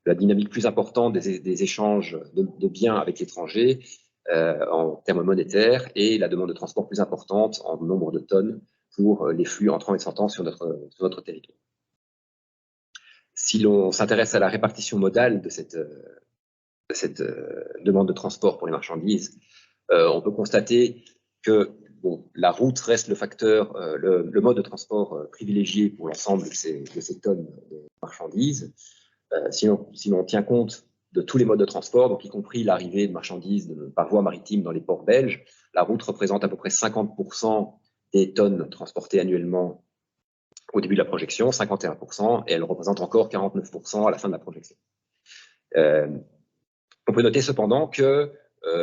la dynamique plus importante des échanges de biens avec l'étranger en termes monétaires et la demande de transport plus importante en nombre de tonnes pour les flux entrant et sortant sur notre territoire. Si l'on s'intéresse à la répartition modale de cette demande de transport pour les marchandises, on peut constater que la route reste le facteur, le mode de transport privilégié pour l'ensemble de ces tonnes de marchandises. Si l'on tient compte de tous les modes de transport, donc y compris l'arrivée de marchandises par voie maritime dans les ports belges, la route représente à peu près 50% des tonnes transportées annuellement au début de la projection, 51%, et elle représente encore 49% à la fin de la projection. On peut noter cependant que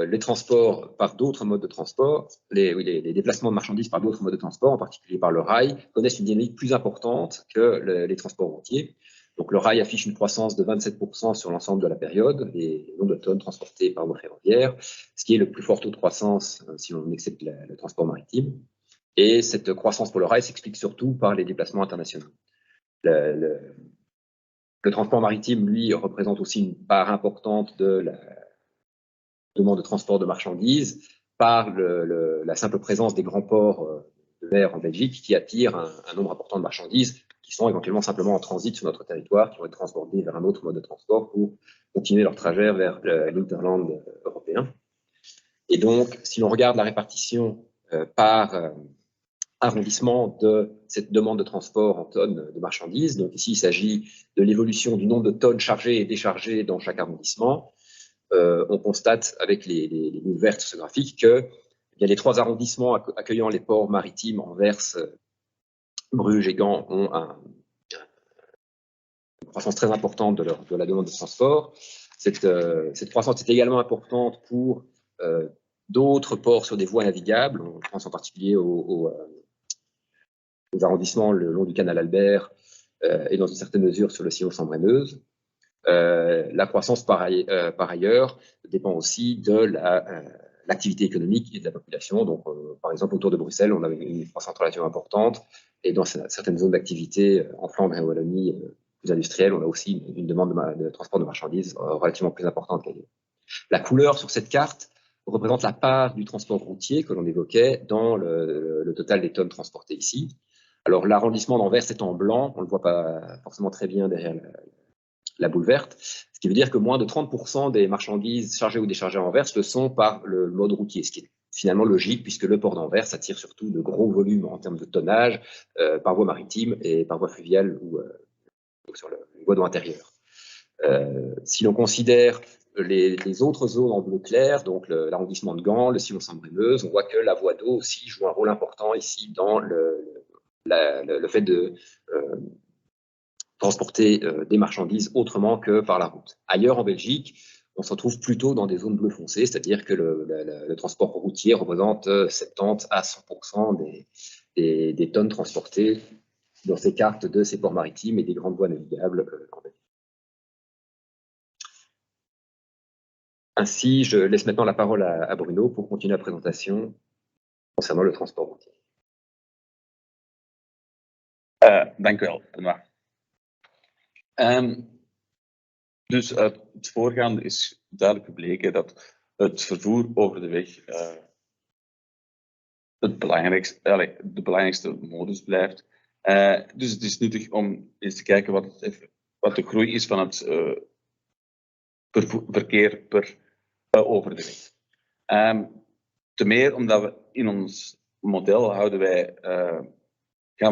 les transports par d'autres modes de transport, les déplacements de marchandises par d'autres modes de transport, en particulier par le rail, connaissent une dynamique plus importante que les transports routiers. Donc le rail affiche une croissance de 27% sur l'ensemble de la période, des nombres de tonnes transportées par voie ferroviaire, ce qui est le plus fort taux de croissance si l'on accepte le transport maritime. Et cette croissance pour le rail s'explique surtout par les déplacements internationaux. Le transport maritime, lui, représente aussi une part importante de la demande de transport de marchandises par la simple présence des grands ports de mer en Belgique qui attirent un nombre important de marchandises qui sont éventuellement simplement en transit sur notre territoire, qui vont être transportées vers un autre mode de transport pour continuer leur trajet vers l'hinterland européen. Et donc, si l'on regarde la répartition par arrondissement de cette demande de transport en tonnes de marchandises, donc ici il s'agit de l'évolution du nombre de tonnes chargées et déchargées dans chaque arrondissement, on constate avec les lignes vertes sur ce graphique que les 3 arrondissements accueillant les ports maritimes, Anvers, Bruges et Gand, ont une croissance très importante de la demande de transport. Cette croissance est également importante pour d'autres ports sur des voies navigables. On pense en particulier aux arrondissements le long du canal Albert et dans une certaine mesure sur le sillon Sambre-et-Meuse. La croissance, par ailleurs, dépend aussi de l'activité économique et de la population. Donc, par exemple, autour de Bruxelles, on a une croissance relativement importante. Et dans certaines zones d'activité, en Flandre et en Wallonie, plus industrielles, on a aussi une demande de transport de marchandises relativement plus importante qu'ailleurs. La couleur sur cette carte représente la part du transport routier que l'on évoquait dans le total des tonnes transportées ici. Alors, l'arrondissement d'Anvers est en blanc. On ne le voit pas forcément très bien derrière la boule verte, ce qui veut dire que moins de 30% des marchandises chargées ou déchargées à Anvers le sont par le mode routier, ce qui est finalement logique puisque le port d'Anvers attire surtout de gros volumes en termes de tonnage par voie maritime et par voie fluviale ou sur le voie d'eau intérieure. Si l'on considère les autres zones en bleu clair, donc l'arrondissement de Gand, le sillon Sambre-et-Meuse, on voit que la voie d'eau aussi joue un rôle important ici dans le fait de transporter des marchandises autrement que par la route. Ailleurs en Belgique, on se retrouve plutôt dans des zones bleu foncé, c'est-à-dire que le transport routier représente 70 à 100% des tonnes transportées dans ces cartes de ces ports maritimes et des grandes voies navigables en Belgique. Ainsi, je laisse maintenant la parole à Bruno pour continuer la présentation concernant le transport routier. Dank u wel, Benoît. Dus uit het voorgaande is duidelijk gebleken dat het vervoer over de weg de belangrijkste modus blijft. Dus het is nuttig om eens te kijken wat de groei is van het verkeer over de weg. Te meer omdat we in ons model gaan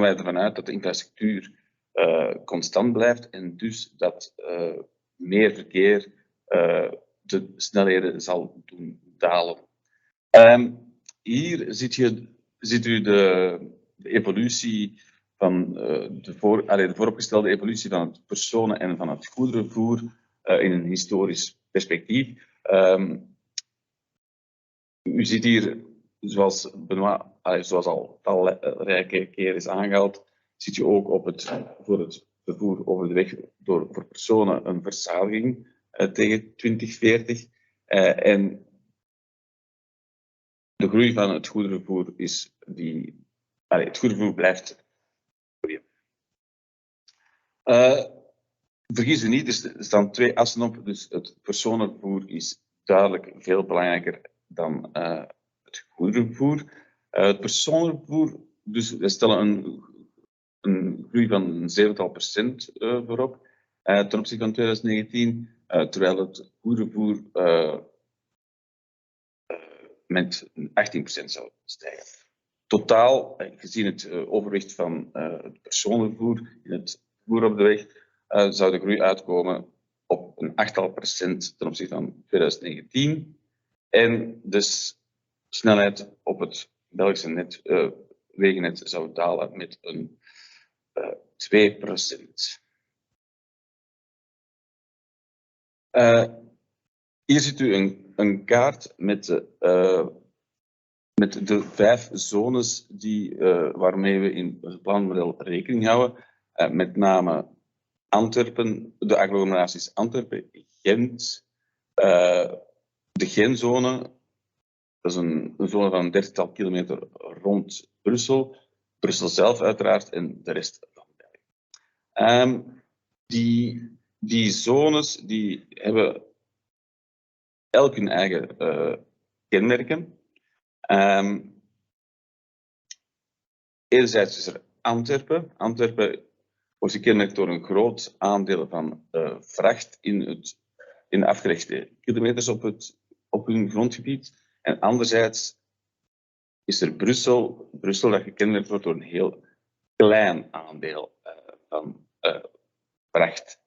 wij ervan uit dat de infrastructuur constant blijft en dus dat meer verkeer de snelheden zal doen dalen. Hier ziet u de evolutie van de vooropgestelde evolutie van het personen- en van het goederenvervoer in een historisch perspectief. U ziet hier, zoals Benoît, zoals al talrijke keer is aangehaald, ziet je ook voor het vervoer over de weg voor personen een verzadiging tegen 2040. En de groei van het goederenvervoer is het goederenvervoer blijft groeien. Vergis u niet, er staan 2 assen op, dus het personenvervoer is duidelijk veel belangrijker dan het goederenvervoer. Het personenvervoer, dus we stellen een groei van een 7% voorop ten opzichte van 2019, terwijl het goederenvervoer met 18% zou stijgen. Totaal, gezien het overwicht van het personenvervoer in het vervoer op de weg, zou de groei uitkomen op een 8% ten opzichte van 2019. En de snelheid op het Belgische wegennet zou dalen met een 2%. Hier ziet u een kaart met de 5 zones waarmee we in het planmodel rekening houden. Met name Antwerpen, de agglomeraties Antwerpen, Gent, de Gentzone. Dat is een zone van 30-tal kilometer rond Brussel. Brussel zelf uiteraard en de rest van België. Die zones die hebben elk hun eigen kenmerken. Enerzijds is er Antwerpen. Antwerpen wordt gekenmerkt door een groot aandeel van vracht in de afgelegde kilometers op hun grondgebied. En anderzijds is er Brussel dat gekenmerkt wordt door een heel klein aandeel van vracht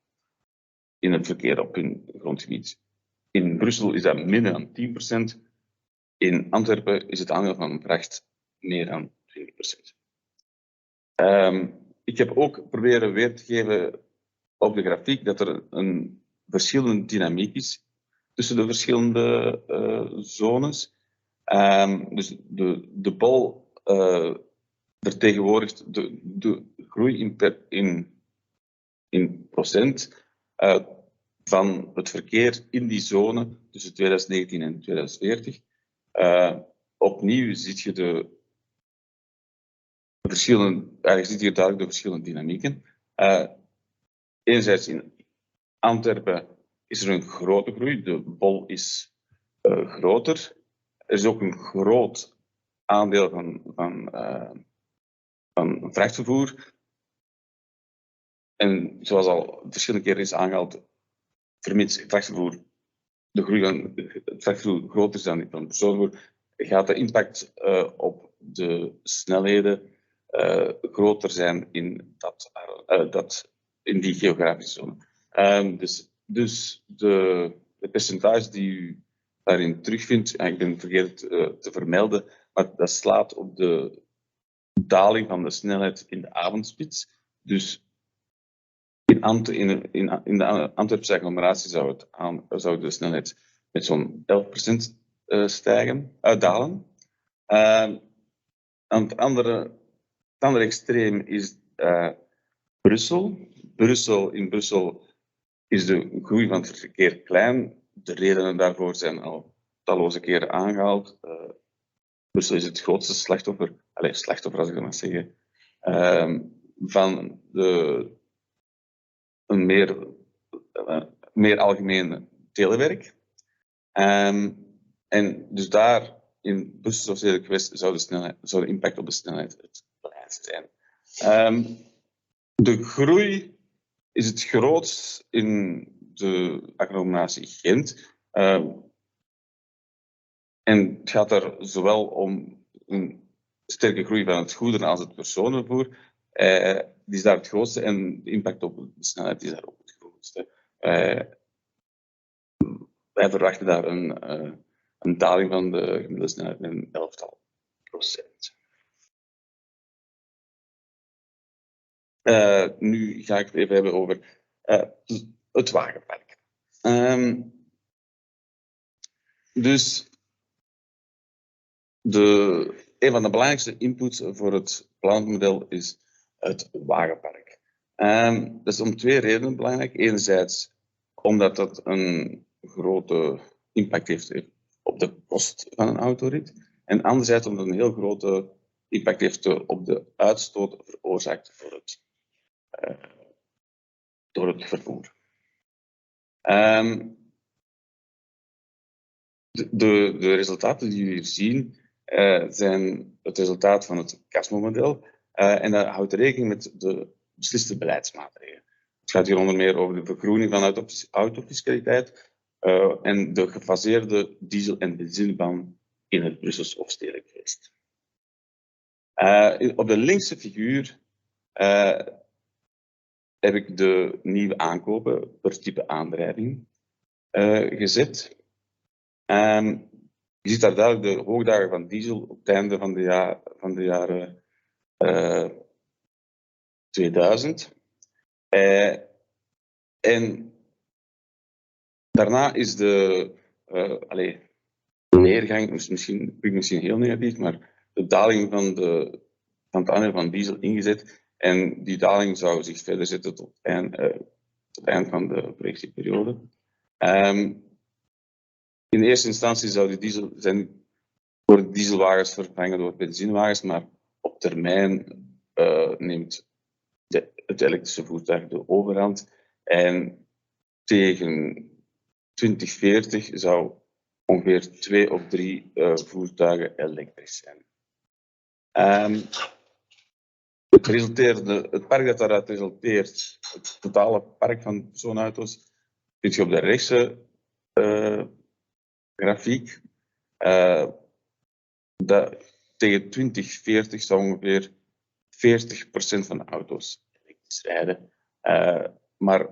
in het verkeer op hun grondgebied. In Brussel is dat minder dan 10%. In Antwerpen is het aandeel van vracht meer dan 20%. Ik heb ook proberen weer te geven op de grafiek dat er een verschillende dynamiek is tussen de verschillende zones. Dus de bol vertegenwoordigt de groei in procent van het verkeer in die zone tussen 2019 en 2040. Opnieuw ziet je je ziet hier duidelijk de verschillende dynamieken. Enerzijds in Antwerpen is er een grote groei, de bol is groter. Er is ook een groot aandeel van vrachtvervoer. En zoals al verschillende keren is aangehaald, vermits vrachtvervoer de groei van het vrachtvervoer groter is dan het personenvervoer, gaat de impact op de snelheden groter zijn in die geografische zone. Dus de percentage die u daarin terugvindt, ik ben vergeten te vermelden, maar dat slaat op de daling van de snelheid in de avondspits. Dus in de Antwerpse agglomeratie zou de snelheid met zo'n 11% dalen. Aan het andere extreem is Brussel. In Brussel is de groei van het verkeer klein. De redenen daarvoor zijn al talloze keren aangehaald. Brussel is het grootste slachtoffer als ik dat mag zeggen, van een meer algemeen telewerk. En dus daar in Brussel of Stedelijk West zou de impact op de snelheid het kleinste zijn. De groei is het grootst in de agglomeratie Gent. En het gaat er zowel om een sterke groei van het goederen als het personenvervoer. Die is daar het grootste en de impact op de snelheid is daar ook het grootste. Wij verwachten daar een daling van de gemiddelde snelheid met een 11%. Nu ga ik het even hebben over het wagenpark. Dus een van de belangrijkste inputs voor het planmodel is het wagenpark. Dat is om twee redenen belangrijk. Enerzijds omdat dat een grote impact heeft op de kost van een autorit. En anderzijds omdat het een heel grote impact heeft op de uitstoot veroorzaakt door het vervoer. De resultaten die we hier zien zijn het resultaat van het CASMO-model. En dat houdt rekening met de besliste beleidsmaatregelen. Het gaat hier onder meer over de vergroening van autofiscaliteit en de gefaseerde diesel- en benzineban in het Brussels Hofstedelijk geweest. Op de linkse figuur heb ik de nieuwe aankopen per type aandrijving gezet. Je ziet daar duidelijk de hoogdagen van diesel op het einde van de jaren 2000. En daarna is de neergang, misschien heel negatief, maar de daling van het aandeel van diesel ingezet. En die daling zou zich verder zetten tot het eind van de projectieperiode. In eerste instantie worden dieselwagens vervangen door benzinewagens, maar op termijn neemt het elektrische voertuig de overhand. En tegen 2040 zou ongeveer 2 op 3 voertuigen elektrisch zijn. Het park dat daaruit resulteert, het totale park van personenauto's, vind je op de rechtse grafiek. Tegen 2040 zou ongeveer 40% van de auto's elektrisch rijden. Maar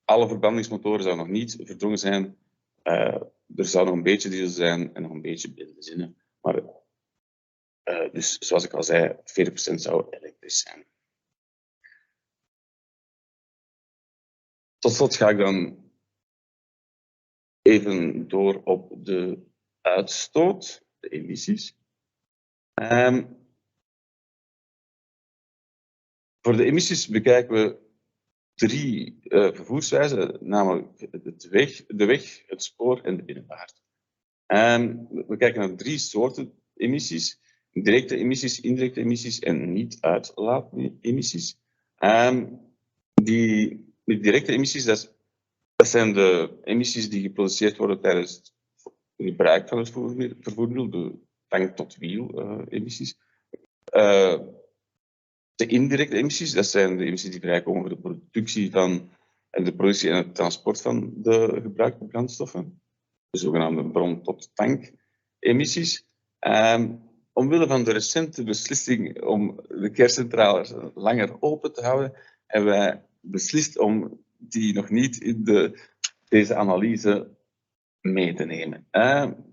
alle verbrandingsmotoren zouden nog niet verdrongen zijn. Er zou nog een beetje diesel zijn en nog een beetje benzine. Maar dus zoals ik al zei, 40% zou elektrisch zijn. Tot slot ga ik dan even door op de uitstoot, de emissies. Voor de emissies bekijken we 3 vervoerswijzen, namelijk de weg, het spoor en de binnenvaart. We kijken naar 3 soorten emissies: directe emissies, indirecte emissies en niet-uitlaatemissies. Die directe emissies, dat zijn de emissies die geproduceerd worden tijdens het gebruik van het vervoermiddel, de tank-tot-wiel de indirecte emissies, dat zijn de emissies die vrijkomen voor de productie en het transport van de gebruikte brandstoffen. De zogenaamde bron-tot-tank-emissies. Omwille van de recente beslissing om de kerncentrales langer open te houden, hebben wij beslist om die nog niet in deze analyse mee te nemen.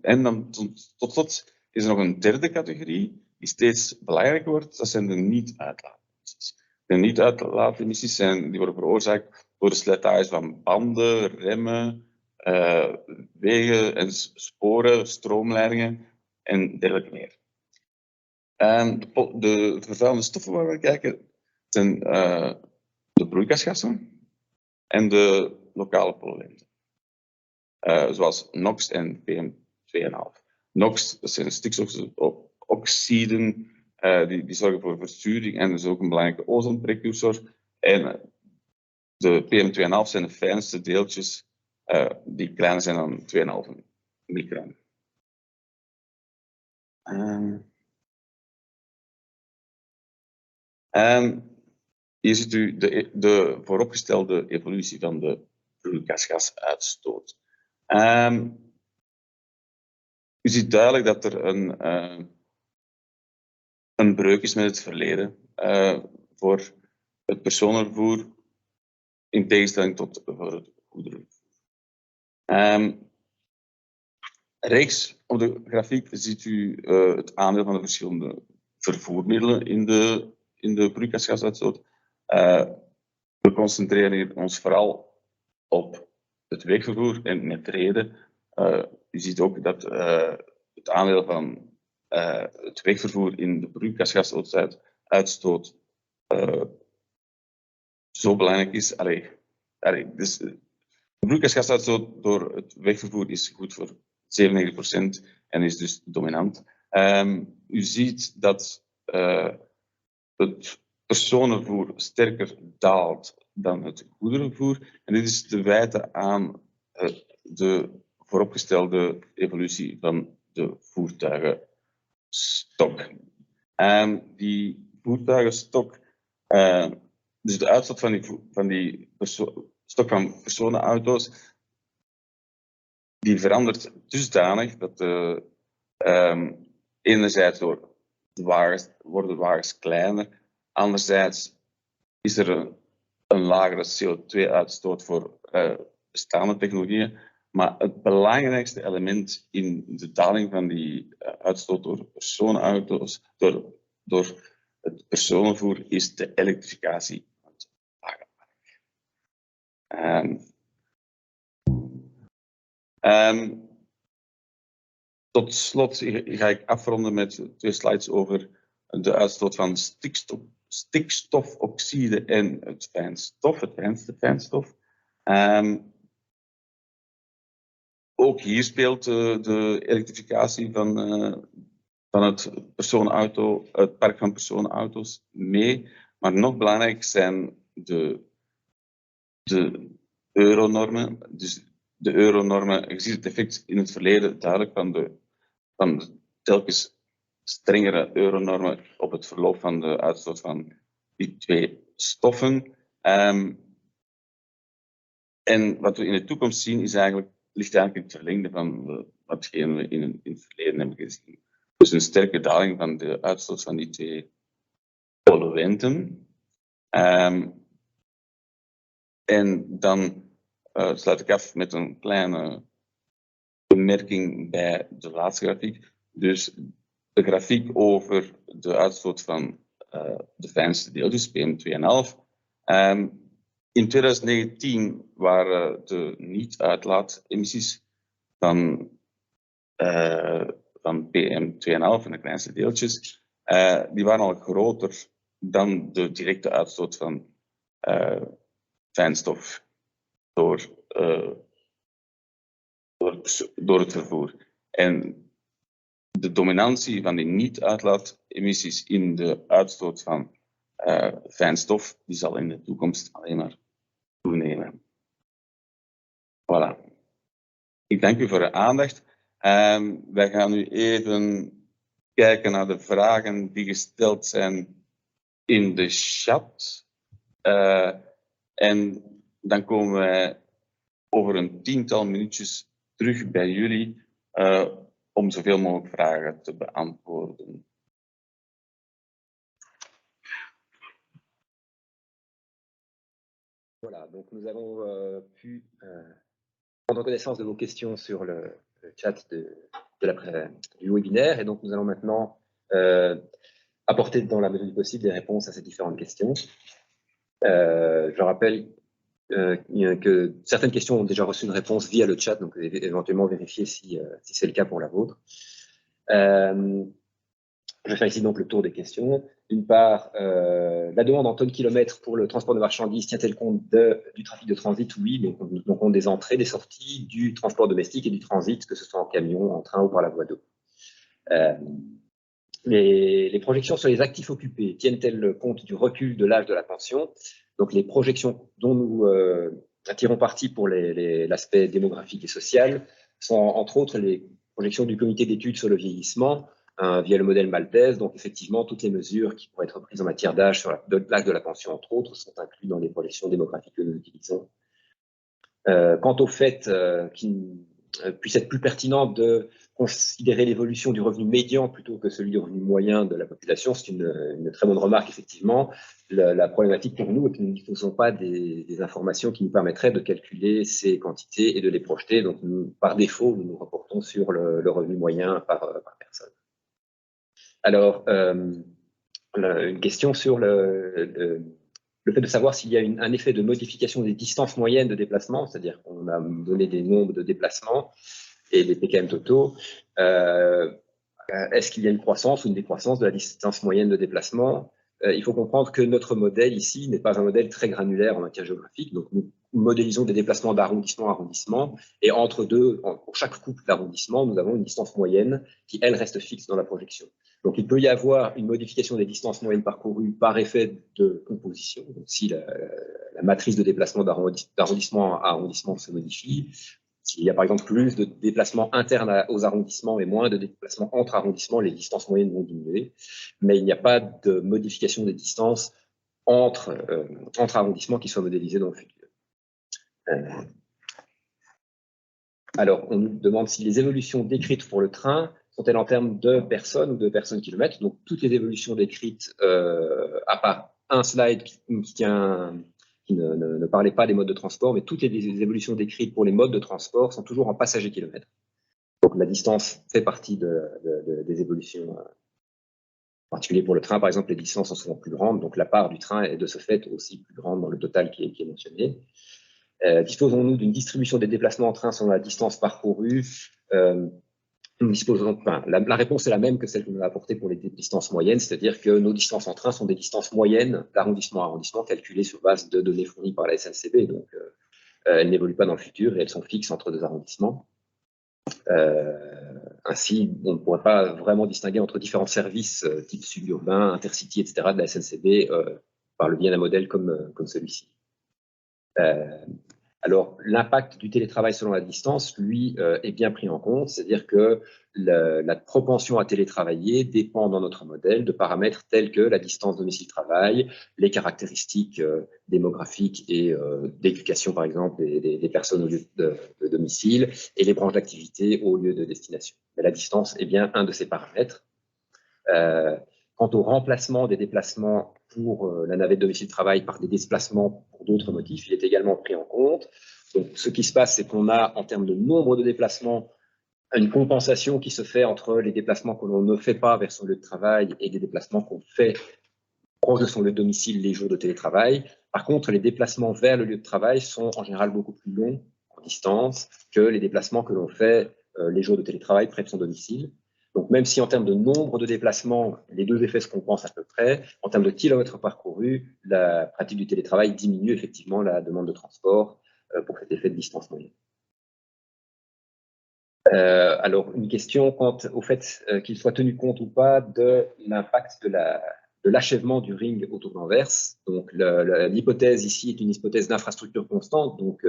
En dan tot slot is er nog een derde categorie die steeds belangrijker wordt. Dat zijn de niet-uitlaatemissies. De niet-uitlaatemissies die worden veroorzaakt door de slijtage van banden, remmen, wegen en sporen, stroomleidingen en dergelijke meer. De vervuilende stoffen waar we kijken zijn de broeikasgassen en de lokale polluenten. Zoals NOx en PM2,5. NOx, dat zijn stikstofoxiden, die zorgen voor verzuring en dat is ook een belangrijke ozonprecursor. En de PM2,5 zijn de fijnste deeltjes die kleiner zijn dan 2,5 micron. Hier ziet u de vooropgestelde evolutie van de broeikasgasuitstoot. U ziet duidelijk dat er een breuk is met het verleden voor het personenvervoer in tegenstelling tot voor het goederenvervoer. Rechts op de grafiek ziet u het aandeel van de verschillende vervoermiddelen in de broeikasgasuitstoot. We concentreren ons vooral op het wegvervoer en met reden. U ziet ook dat het aandeel van het wegvervoer in de broeikasgasuitstoot zo belangrijk is. Dus de broeikasgasuitstoot door het wegvervoer is goed voor 97% en is dus dominant. U ziet dat het personenvervoer sterker daalt dan het goederenvervoer. En dit is te wijten aan de vooropgestelde evolutie van de voertuigenstok. Die voertuigenstok, dus de uitstoot van die stok van personenauto's, die verandert dusdanig dat enerzijds worden de wagens kleiner, anderzijds is er een lagere CO2-uitstoot voor bestaande technologieën. Maar het belangrijkste element in de daling van die uitstoot door personenauto's, door het personenvervoer, is de elektrificatie van het wagenpark. Tot slot ga ik afronden met 2 slides over de uitstoot van stikstofoxide en het fijnstof, het fijnste fijnstof. Ook hier speelt de elektrificatie van het park van personenauto's mee. Maar nog belangrijk zijn de euronormen. Dus de euronormen, je ziet het effect in het verleden duidelijk van de telkens strengere euronormen op het verloop van de uitstoot van die 2 stoffen. En wat we in de toekomst zien ligt eigenlijk in het verlengde van watgene we in het verleden hebben gezien. Dus een sterke daling van de uitstoot van die 2 polluenten. En dan sluit ik af met een kleine bemerking bij de laatste grafiek. Dus de grafiek over de uitstoot van de fijnste deeltjes, PM2,5. In 2019 waren de niet-uitlaatemissies van PM2,5 en de kleinste deeltjes, die waren al groter dan de directe uitstoot van fijnstof door het vervoer. En de dominantie van die niet-uitlaatemissies in de uitstoot van fijnstof, die zal in de toekomst alleen maar toenemen. Voilà. Ik dank u voor de aandacht. Wij gaan nu even kijken naar de vragen die gesteld zijn in de chat. En dan komen wij over een 10-tal minuutjes terug bij jullie om zoveel mogelijk vragen te beantwoorden. Voilà, donc nous avons pu prendre connaissance de vos questions sur le chat du webinaire, et donc nous allons maintenant apporter dans la mesure du possible des réponses à ces différentes questions. Je rappelle que certaines questions ont déjà reçu une réponse via le chat, donc éventuellement vérifier si c'est le cas pour la vôtre. Je vais faire ici donc le tour des questions. D'une part, la demande en tonnes-kilomètres pour le transport de marchandises tient-elle compte du trafic de transit? Oui, donc on tient compte des entrées, des sorties, du transport domestique et du transit, que ce soit en camion, en train ou par la voie d'eau. Les projections sur les actifs occupés tiennent-elles compte du recul de l'âge de la pension? Donc les projections dont nous tirons parti pour l'aspect démographique et social sont entre autres les projections du comité d'études sur le vieillissement, via le modèle Malthèse. Donc effectivement, toutes les mesures qui pourraient être prises en matière d'âge sur l'âge de la pension, entre autres, sont incluses dans les projections démographiques que nous utilisons. Quant au fait qu'il puisse être plus pertinent de considérer l'évolution du revenu médian plutôt que celui du revenu moyen de la population, c'est une très bonne remarque, effectivement. La problématique pour nous est que nous ne disposons pas des informations qui nous permettraient de calculer ces quantités et de les projeter. Donc, par défaut, nous nous reportons sur le revenu moyen par personne. Alors, une question sur le fait de savoir s'il y a un effet de modification des distances moyennes de déplacement, c'est-à-dire qu'on a donné des nombres de déplacements et des PKM totaux. Est-ce qu'il y a une croissance ou une décroissance de la distance moyenne de déplacement? il faut comprendre que notre modèle ici n'est pas un modèle très granulaire en matière géographique. Donc, nous modélisons des déplacements d'arrondissement à arrondissement. Et pour chaque couple d'arrondissement, nous avons une distance moyenne qui, elle, reste fixe dans la projection. Donc, il peut y avoir une modification des distances moyennes parcourues par effet de composition. Donc, si la matrice de déplacement d'arrondissement à arrondissement se modifie, s'il y a par exemple plus de déplacements internes aux arrondissements et moins de déplacements entre arrondissements, les distances moyennes vont diminuer. Mais il n'y a pas de modification des distances entre arrondissements qui soient modélisés dans le futur. Alors, on nous demande si les évolutions décrites pour le train sont-elles en termes de personnes ou de personnes-kilomètres. Donc, toutes les évolutions décrites, à part un slide qui ne parlait pas des modes de transport, mais toutes les évolutions décrites pour les modes de transport sont toujours en passagers-kilomètres. Donc, la distance fait partie des évolutions. En particulier pour le train, par exemple, les distances sont souvent plus grandes, donc la part du train est de ce fait aussi plus grande dans le total qui est mentionné. Disposons-nous d'une distribution des déplacements en train selon la distance parcourue. La réponse est la même que celle que nous avons apportée pour les distances moyennes, c'est-à-dire que nos distances en train sont des distances moyennes d'arrondissement à arrondissement calculées sur base de données fournies par la SNCB. Donc, elles n'évoluent pas dans le futur et elles sont fixes entre deux arrondissements. Ainsi, on ne pourrait pas vraiment distinguer entre différents services type suburbain, intercity, etc. de la SNCB par le biais d'un modèle comme celui-ci. Alors, l'impact du télétravail selon la distance, lui, est bien pris en compte, c'est-à-dire que la propension à télétravailler dépend dans notre modèle de paramètres tels que la distance domicile-travail, les caractéristiques démographiques et d'éducation, par exemple, des personnes au lieu de domicile, et les branches d'activité au lieu de destination. Mais la distance est bien un de ces paramètres. Quant au remplacement des déplacements pour la navette domicile-travail par des déplacements pour d'autres motifs, il est également pris en compte. Donc, ce qui se passe, c'est qu'on a, en termes de nombre de déplacements, une compensation qui se fait entre les déplacements que l'on ne fait pas vers son lieu de travail et des déplacements qu'on fait proche de son lieu de domicile les jours de télétravail. Par contre, les déplacements vers le lieu de travail sont en général beaucoup plus longs en distance que les déplacements que l'on fait les jours de télétravail près de son domicile. Donc, même si en termes de nombre de déplacements, les deux effets se compensent à peu près, en termes de kilomètres parcourus, la pratique du télétravail diminue effectivement la demande de transport pour cet effet de distance moyenne. Alors, une question quant au fait qu'il soit tenu compte ou pas de l'impact de l'achèvement du ring autour d'Anvers. Donc, l'hypothèse ici est une hypothèse d'infrastructure constante, donc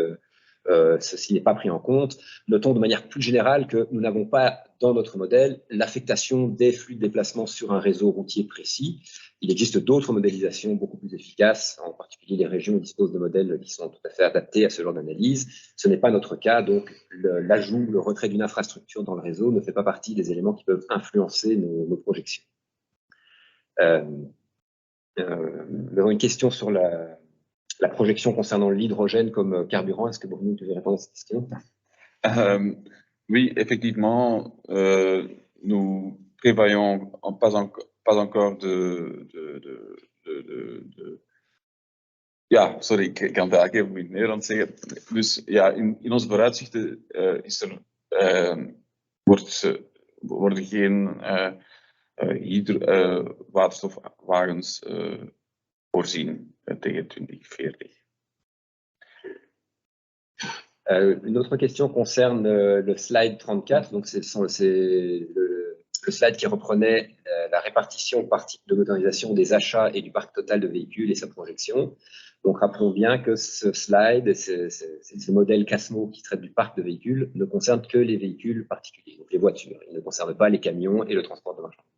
ceci n'est pas pris en compte. Notons de manière plus générale que nous n'avons pas dans notre modèle l'affectation des flux de déplacement sur un réseau routier précis. Il existe d'autres modélisations beaucoup plus efficaces, en particulier les régions disposent de modèles qui sont tout à fait adaptés à ce genre d'analyse. Ce n'est pas notre cas, donc l'ajout, le retrait d'une infrastructure dans le réseau ne fait pas partie des éléments qui peuvent influencer nos projections. Nous avons une question sur la projection concernant l'hydrogène comme carburant. Est-ce que Bruno, tu veux répondre à cette question? Oui, effectivement, nous prévoyons pas encore ja, sorry, ik kan het eigenlijk even in het Nederlands zeggen. Dus ja, in onze vooruitzichten worden geen waterstofwagens voorzien tegen 2040. Une autre question concerne le slide 34. Donc, c'est le slide qui reprenait la répartition par type de motorisation des achats et du parc total de véhicules et sa projection. Donc, rappelons bien que ce slide, ce modèle CASMO qui traite du parc de véhicules, ne concerne que les véhicules particuliers, donc les voitures. Il ne concerne pas les camions et le transport de marchandises.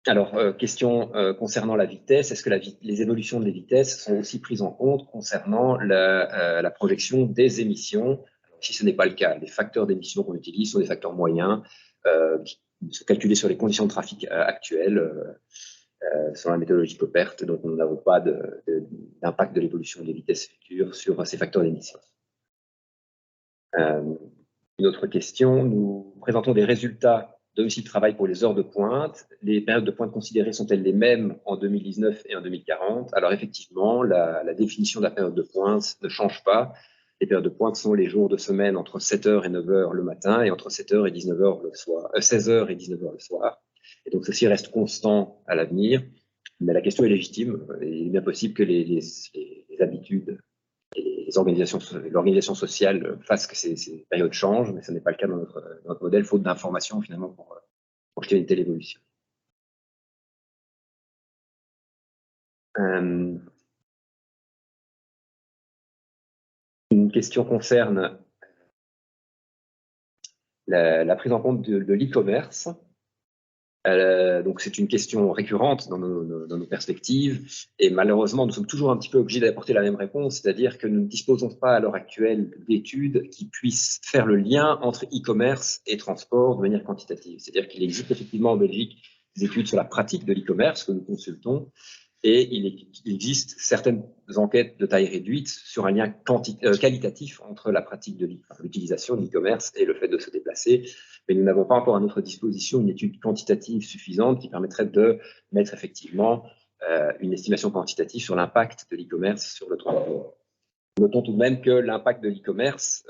Alors, question concernant la vitesse, est-ce que les évolutions des vitesses sont aussi prises en compte concernant la projection des émissions? Alors, si ce n'est pas le cas, les facteurs d'émission qu'on utilise sont des facteurs moyens qui sont calculés sur les conditions de trafic actuelles selon la méthodologie Coppert, donc nous n'avons pas d'impact de l'évolution des vitesses futures sur ces facteurs d'émission. Une autre question, nous présentons des résultats domicile-travail pour les heures de pointe. Les périodes de pointe considérées sont-elles les mêmes en 2019 et en 2040? Alors effectivement, la définition de la période de pointe ne change pas. Les périodes de pointe sont les jours de semaine entre 7h et 9h le matin et entre 7h et 19h le soir, 16h et 19h le soir. Et donc ceci reste constant à l'avenir, mais la question est légitime. Il est bien possible que les habitudes et l'organisation sociale fassent que ces périodes changent, mais ce n'est pas le cas dans notre modèle, faute d'informations finalement pour jeter une telle évolution. Une question concerne la prise en compte de l'e-commerce. Donc c'est une question récurrente dans nos perspectives, et malheureusement nous sommes toujours un petit peu obligés d'apporter la même réponse, c'est-à-dire que nous ne disposons pas à l'heure actuelle d'études qui puissent faire le lien entre e-commerce et transport de manière quantitative. C'est-à-dire qu'il existe effectivement en Belgique des études sur la pratique de l'e-commerce que nous consultons, et il existe certaines enquêtes de taille réduite sur un lien qualitatif entre la pratique de l'utilisation de l'e-commerce et le fait de se déplacer. Mais nous n'avons pas encore à notre disposition une étude quantitative suffisante qui permettrait de mettre effectivement une estimation quantitative sur l'impact de l'e-commerce sur le transport. Notons tout de même que l'impact de l'e-commerce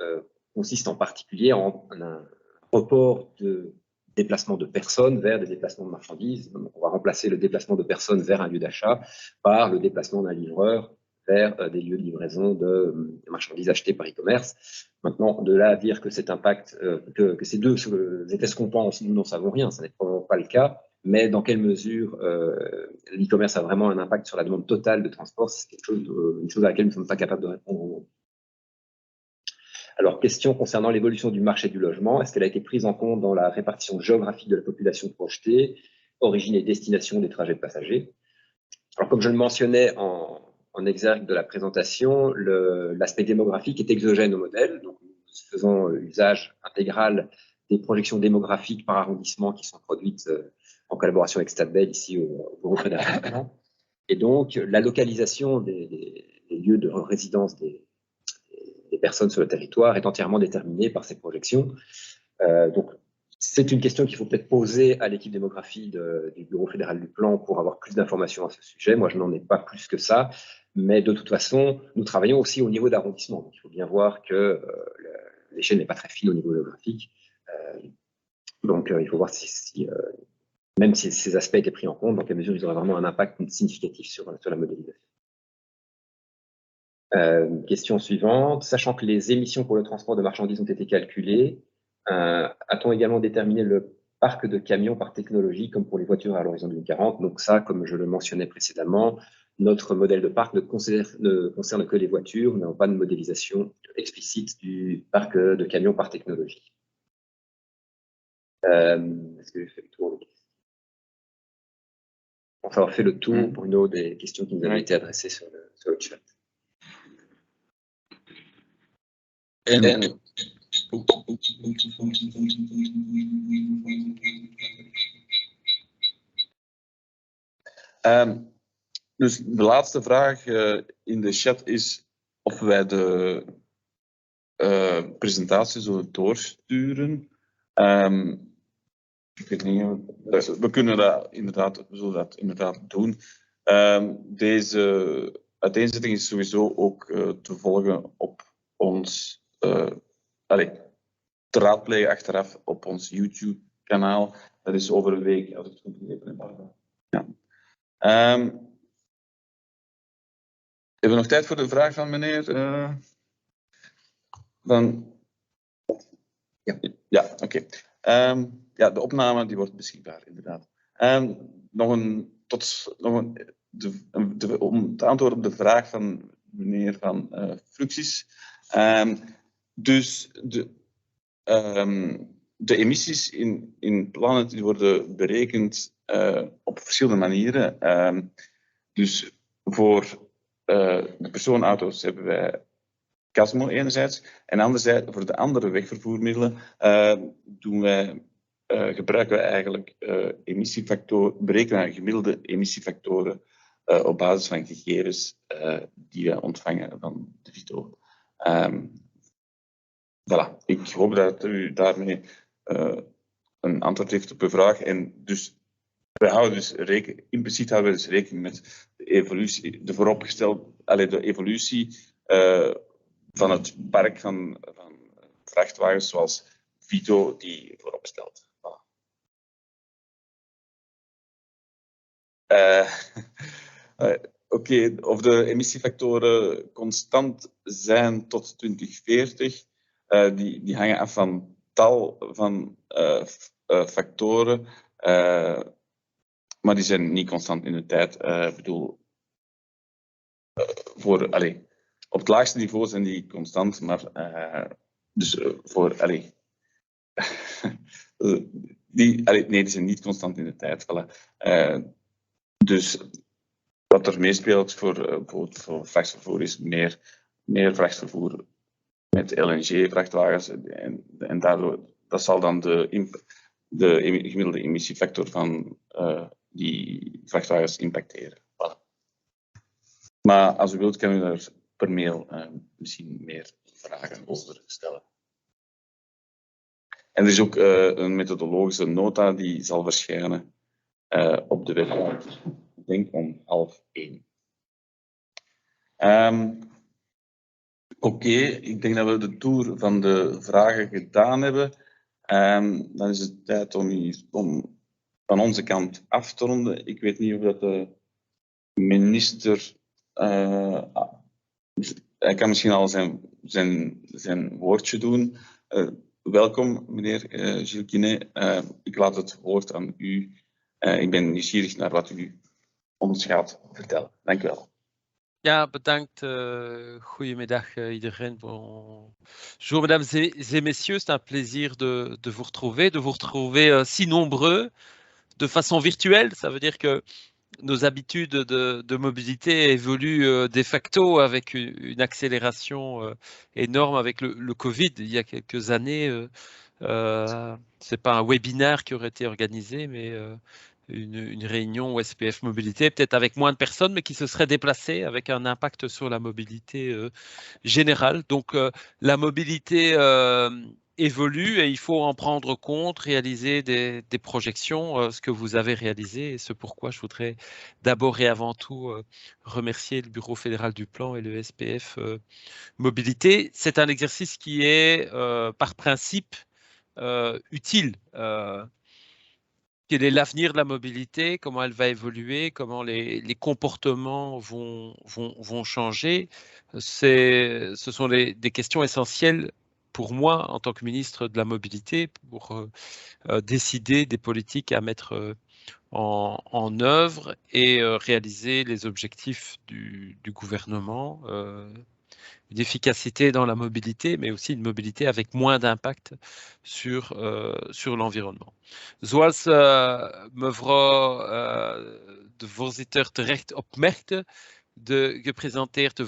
consiste en particulier en un report de déplacement de personnes vers des déplacements de marchandises. Donc, on va remplacer le déplacement de personnes vers un lieu d'achat par le déplacement d'un livreur vers des lieux de livraison de marchandises achetées par e-commerce. Maintenant, de là à dire que cet impact, que ces deux effets se compensent, nous n'en savons rien, ce n'est probablement pas le cas, mais dans quelle mesure l'e-commerce a vraiment un impact sur la demande totale de transport, c'est une chose à laquelle nous ne sommes pas capables de répondre. Alors, question concernant l'évolution du marché du logement. Est-ce qu'elle a été prise en compte dans la répartition géographique de la population projetée, origine et destination des trajets de passagers? Alors, comme je le mentionnais en exergue de la présentation, l'aspect démographique est exogène au modèle. Donc, nous faisons usage intégral des projections démographiques par arrondissement qui sont produites en collaboration avec Stadbel ici au Bureau fédéral. Et donc, la localisation des lieux de résidence des personnes sur le territoire est entièrement déterminée par ces projections. Donc, c'est une question qu'il faut peut-être poser à l'équipe démographie du Bureau fédéral du plan pour avoir plus d'informations à ce sujet. Moi, je n'en ai pas plus que ça, mais de toute façon, nous travaillons aussi au niveau d'arrondissement. Donc, il faut bien voir que l'échelle n'est pas très fine au niveau géographique. Donc, il faut voir même si ces aspects étaient pris en compte, dans quelle mesure ils auraient vraiment un impact significatif sur la modélisation. Question suivante. Sachant que les émissions pour le transport de marchandises ont été calculées, a-t-on également déterminé le parc de camions par technologie, comme pour les voitures à l'horizon 2040? Donc ça, comme je le mentionnais précédemment, notre modèle de parc ne concerne que les voitures. Nous n'avons pas de modélisation explicite du parc de camions par technologie. Est-ce que j'ai fait le tour des questions? On va avoir fait le tour, Bruno, des questions qui nous avaient été adressées sur le chat. Dus de laatste vraag in de chat is of wij de presentatie zullen doorsturen. Ik weet niet, we zullen dat inderdaad doen. Deze uiteenzetting is sowieso ook te volgen op ons, te raadplegen achteraf op ons YouTube-kanaal. Dat is over een week, als ik het goed begrepen heb. Ja. Hebben we nog tijd voor de vraag van meneer? Ja, oké. Ja, de opname die wordt beschikbaar, inderdaad. Om te antwoorden op de vraag van meneer Van Fluxis. Dus de emissies in plannen die worden berekend op verschillende manieren. Dus voor de personenauto's hebben wij Casmo enerzijds en anderzijds voor de andere wegvervoermiddelen gebruiken wij eigenlijk berekenen wij gemiddelde emissiefactoren op basis van gegevens die wij ontvangen van de VITO. Voilà. Ik hoop dat u daarmee een antwoord heeft op uw vraag. En dus wij houden dus impliciet houden we dus rekening met de evolutie, de evolutie van het park van vrachtwagens zoals VITO die voorop stelt. Oké, of de emissiefactoren constant zijn tot 2040, die hangen af van tal van factoren, maar die zijn niet constant in de tijd. Ik bedoel, op het laagste niveau zijn die constant, maar die zijn niet constant in de tijd. Voilà. Dus wat er meespeelt voor bijvoorbeeld voor vrachtvervoer is meer vrachtvervoer met LNG-vrachtwagens en daardoor dat zal dan de gemiddelde emissiefactor van die vrachtwagens impacteren. Voilà. Maar als u wilt, kan u daar per mail misschien meer vragen over stellen. En er is ook een methodologische nota die zal verschijnen op de website. Ik denk om 12:30. Oké, ik denk dat we de tour van de vragen gedaan hebben. Dan is het tijd om van onze kant af te ronden. Ik weet niet of dat de minister... hij kan misschien al zijn woordje doen. Welkom, meneer Gilles Quinet. Ik laat het woord aan u. Ik ben nieuwsgierig naar wat u ons gaat vertellen. Dank u wel. Ja, bedankt. Goedemiddag iedereen. Bonjour mesdames et messieurs, c'est un plaisir de vous retrouver si nombreux de façon virtuelle. Ça veut dire que nos habitudes de mobilité évoluent de facto avec une accélération énorme avec le Covid. Il y a quelques années, c'est pas un webinaire qui aurait été organisé, mais une réunion au SPF Mobilité, peut-être avec moins de personnes, mais qui se seraient déplacées avec un impact sur la mobilité générale. Donc la mobilité évolue et il faut en prendre compte, réaliser des projections, ce que vous avez réalisé et ce pourquoi je voudrais d'abord et avant tout remercier le Bureau fédéral du plan et le SPF Mobilité. C'est un exercice qui est par principe utile. Quel est l'avenir de la mobilité, comment elle va évoluer, comment les comportements vont changer. Ce sont des questions essentielles pour moi en tant que ministre de la mobilité pour décider des politiques à mettre en œuvre et réaliser les objectifs du gouvernement. Une efficacité dans la mobilité, mais aussi une mobilité avec moins d'impact sur l'environnement. Zoals mevrouw de voorzitter terecht opmerkte, de gepresenteerde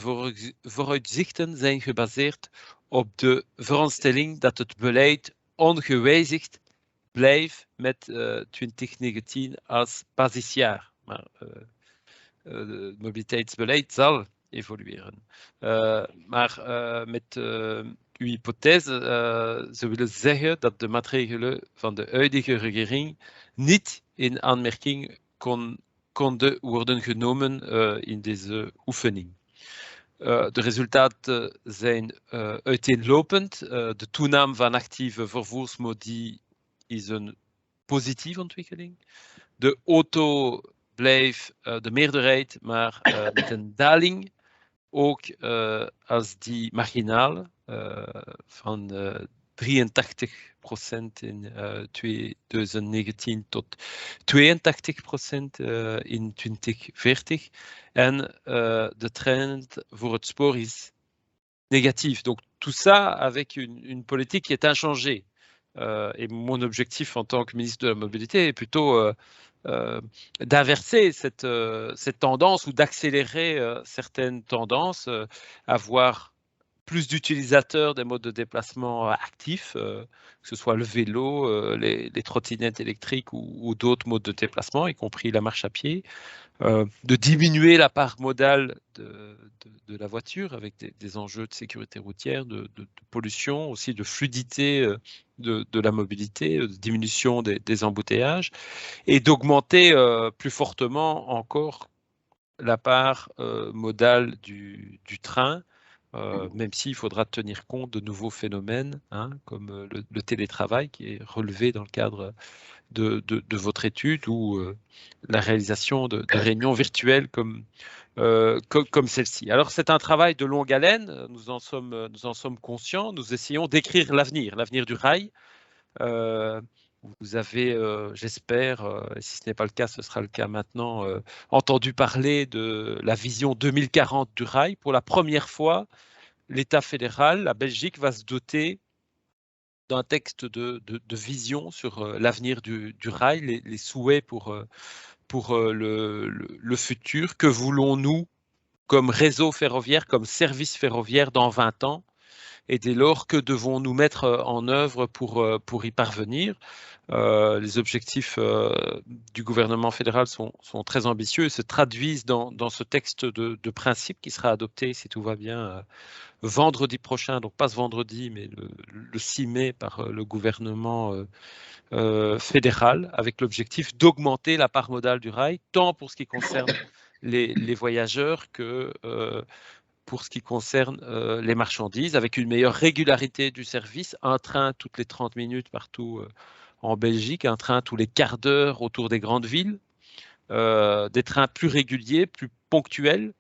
vooruitzichten zijn gebaseerd op de veronderstelling dat het beleid ongewijzigd blijft met 2019 als basisjaar. Maar het mobiliteitsbeleid zal evolueren. Maar met uw hypothese, ze willen zeggen dat de maatregelen van de huidige regering niet in aanmerking konden worden genomen in deze oefening. De resultaten zijn uiteenlopend. De toename van actieve vervoersmodi is een positieve ontwikkeling. De auto blijft de meerderheid, maar met een daling. Ook als die marginaal van 83% in 2019 tot 82% in 2040. En de trend voor het spoor is négatif. Donc tout ça avec une politique qui est inchangée. Et mon objectif en tant que ministre de la Mobilité est plutôt d'inverser cette tendance ou d'accélérer certaines tendances, avoir plus d'utilisateurs des modes de déplacement actifs, que ce soit le vélo, les trottinettes électriques ou d'autres modes de déplacement, y compris la marche à pied, de diminuer la part modale de la voiture avec des enjeux de sécurité routière, de pollution, aussi de fluidité de la mobilité, de diminution des embouteillages, et d'augmenter plus fortement encore la part modale du train, même s'il faudra tenir compte de nouveaux phénomènes, hein, comme le télétravail qui est relevé dans le cadre de votre étude ou la réalisation de réunions virtuelles comme celle-ci. Alors, c'est un travail de longue haleine, nous en sommes conscients, nous essayons d'écrire l'avenir du rail. Vous avez, j'espère, si ce n'est pas le cas, ce sera le cas maintenant, entendu parler de la vision 2040 du rail. Pour la première fois, l'État fédéral, la Belgique, va se doter d'un texte de vision sur l'avenir du rail, les souhaits pour le futur. Que voulons-nous comme réseau ferroviaire, comme service ferroviaire dans 20 ans? Et dès lors, que devons-nous mettre en œuvre pour y parvenir? Les objectifs du gouvernement fédéral sont très ambitieux et se traduisent dans ce texte de principe qui sera adopté, si tout va bien, vendredi prochain, donc pas ce vendredi, mais le 6 mai par le gouvernement fédéral, avec l'objectif d'augmenter la part modale du rail, tant pour ce qui concerne les voyageurs que pour ce qui concerne les marchandises, avec une meilleure régularité du service, un train toutes les 30 minutes partout en Belgique, un train tous les quarts d'heure autour des grandes villes, des trains plus réguliers, plus ponctuels,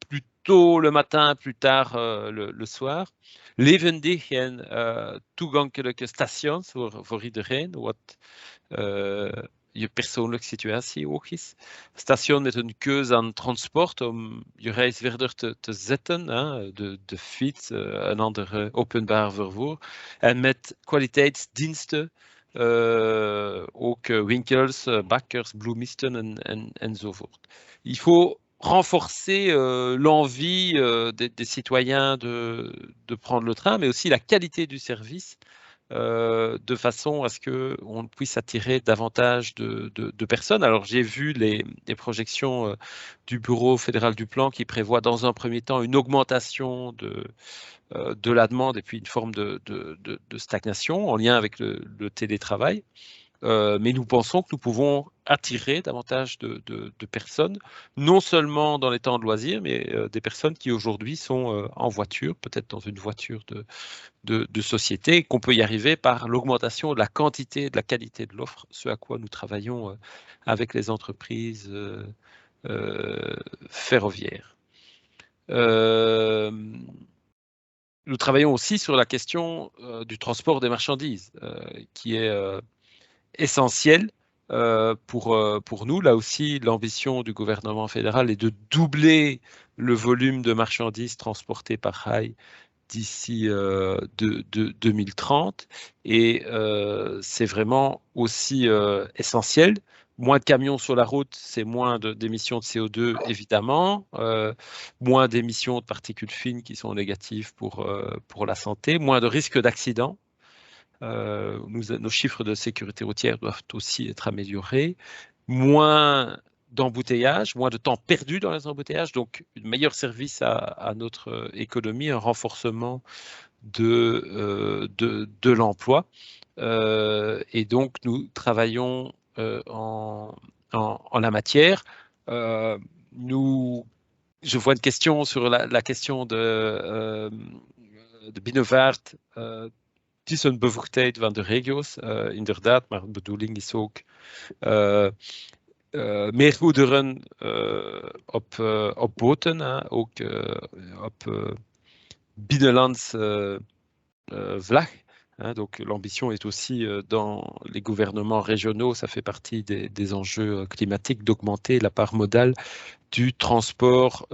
plus tôt le matin, plus tard le soir. Levendig en toegankelijke stations voor iedereen, wat je persoonlijke situatie ook is. Station met een keuze aan transport om je reis verder te zetten, hè, de fiets, een ander openbaar vervoer. En met kwaliteitsdiensten, ook winkels, bakkers, bloemisten enzovoort. Il faut renforcer l'envie des citoyens de prendre le train, mais aussi la qualité du service, de façon à ce qu'on puisse attirer davantage de personnes. Alors, j'ai vu les projections du Bureau fédéral du plan qui prévoit dans un premier temps une augmentation de la demande et puis une forme de stagnation en lien avec le télétravail. Mais nous pensons que nous pouvons attirer davantage de personnes, non seulement dans les temps de loisirs, mais des personnes qui aujourd'hui sont en voiture, peut-être dans une voiture de société, qu'on peut y arriver par l'augmentation de la quantité et de la qualité de l'offre, ce à quoi nous travaillons avec les entreprises ferroviaires. Nous travaillons aussi sur la question du transport des marchandises, qui est essentiel pour nous. Là aussi, l'ambition du gouvernement fédéral est de doubler le volume de marchandises transportées par rail d'ici 2030. Et c'est vraiment aussi essentiel. Moins de camions sur la route, c'est moins d'émissions de CO2, évidemment, moins d'émissions de particules fines qui sont négatives pour la santé, moins de risques d'accident. Nos chiffres de sécurité routière doivent aussi être améliorés, moins d'embouteillages, moins de temps perdu dans les embouteillages, donc un meilleur service à notre économie, un renforcement de l'emploi. Et donc, nous travaillons en la matière. Je vois une question sur la question de Binnenvaart. Het is een bevoegdheid van de regio's, inderdaad, maar de bedoeling is ook meer goederen op boten, ook op binnenlands vlag. Donc l'ambition est aussi dans les gouvernements régionaux, ça fait partie des enjeux climatiques, d'augmenter la part modale du transport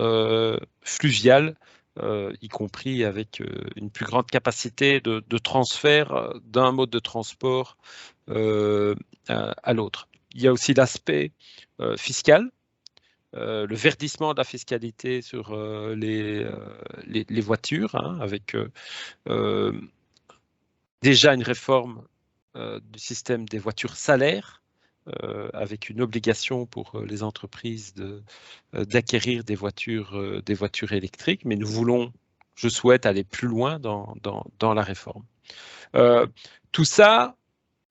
fluvial, y compris avec une plus grande capacité de transfert d'un mode de transport à l'autre. Il y a aussi l'aspect fiscal, le verdissement de la fiscalité sur les voitures, avec déjà une réforme du système des voitures salaires, avec une obligation pour les entreprises d'acquérir des voitures électriques, mais nous voulons, je souhaite aller plus loin dans la réforme. Tout ça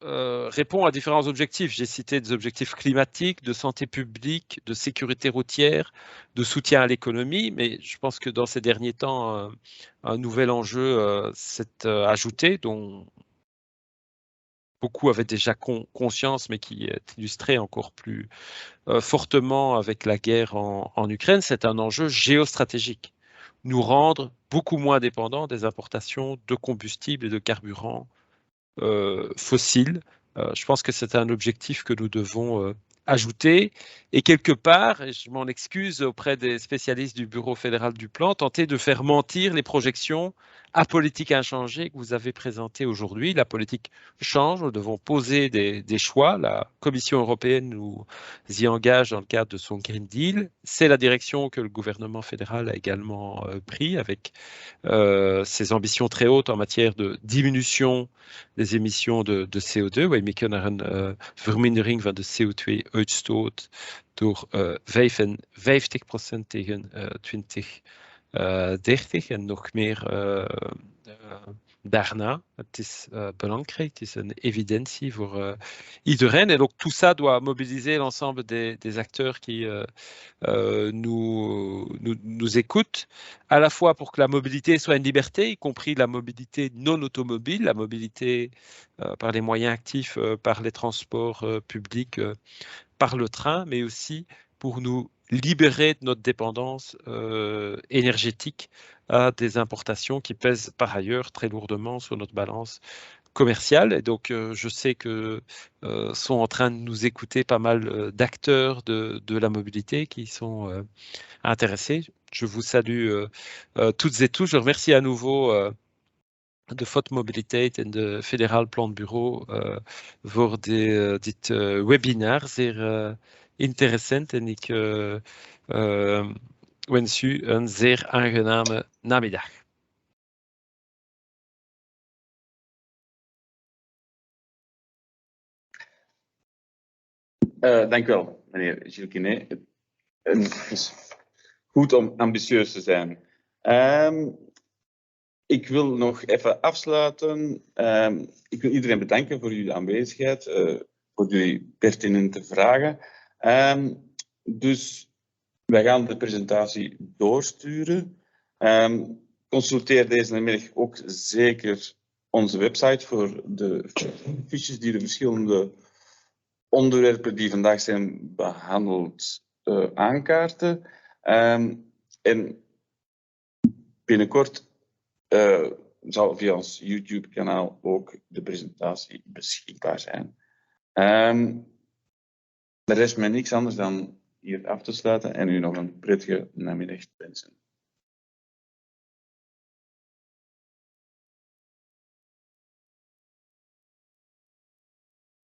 répond à différents objectifs. J'ai cité des objectifs climatiques, de santé publique, de sécurité routière, de soutien à l'économie, mais je pense que dans ces derniers temps, un nouvel enjeu s'est ajouté, dont beaucoup avaient déjà conscience, mais qui est illustré encore plus fortement avec la guerre en Ukraine, c'est un enjeu géostratégique. Nous rendre beaucoup moins dépendants des importations de combustibles et de carburants fossiles. Je pense que c'est un objectif que nous devons ajouter et quelque part, et je m'en excuse auprès des spécialistes du Bureau fédéral du plan, tenter de faire mentir les projections à politique inchangée que vous avez présentées aujourd'hui. La politique change, nous devons poser des choix. La Commission européenne nous y engage dans le cadre de son Green Deal. C'est la direction que le gouvernement fédéral a également pris avec ses ambitions très hautes en matière de diminution des émissions de CO2. Wij maken naar een vermindering van de CO2-uitstoot door 55% tegen 2030 en nog meer daarna. Het is belangrijk, het is een evidentie voor iedereen. Et donc tout ça doit mobiliser l'ensemble des acteurs qui nous écoutent, à la fois pour que la mobilité soit une liberté, y compris la mobilité non automobile, la mobilité par les moyens actifs, par les transports publics, par le train, mais aussi pour nous libérer de notre dépendance énergétique à des importations qui pèsent par ailleurs très lourdement sur notre balance commerciale. Et donc, je sais que sont en train de nous écouter pas mal d'acteurs de la mobilité qui sont intéressés. Je vous salue toutes et tous. Je remercie à nouveau de FOT Mobiliteit en de Fédéral Planbureau voor dit webinar. Zeer interessant en ik wens u een zeer aangename namiddag. Dank u wel, meneer Gilles Quinet. Het is goed om ambitieus te zijn. Ik wil nog even afsluiten. Ik wil iedereen bedanken voor jullie aanwezigheid, voor jullie pertinente vragen. Dus wij gaan de presentatie doorsturen. Consulteer deze namiddag ook zeker onze website voor de fiches die de verschillende onderwerpen die vandaag zijn behandeld aankaarten. En binnenkort zal via ons YouTube-kanaal ook de presentatie beschikbaar zijn. Er rest mij niks anders dan hier af te sluiten en u nog een prettige namiddag te wensen.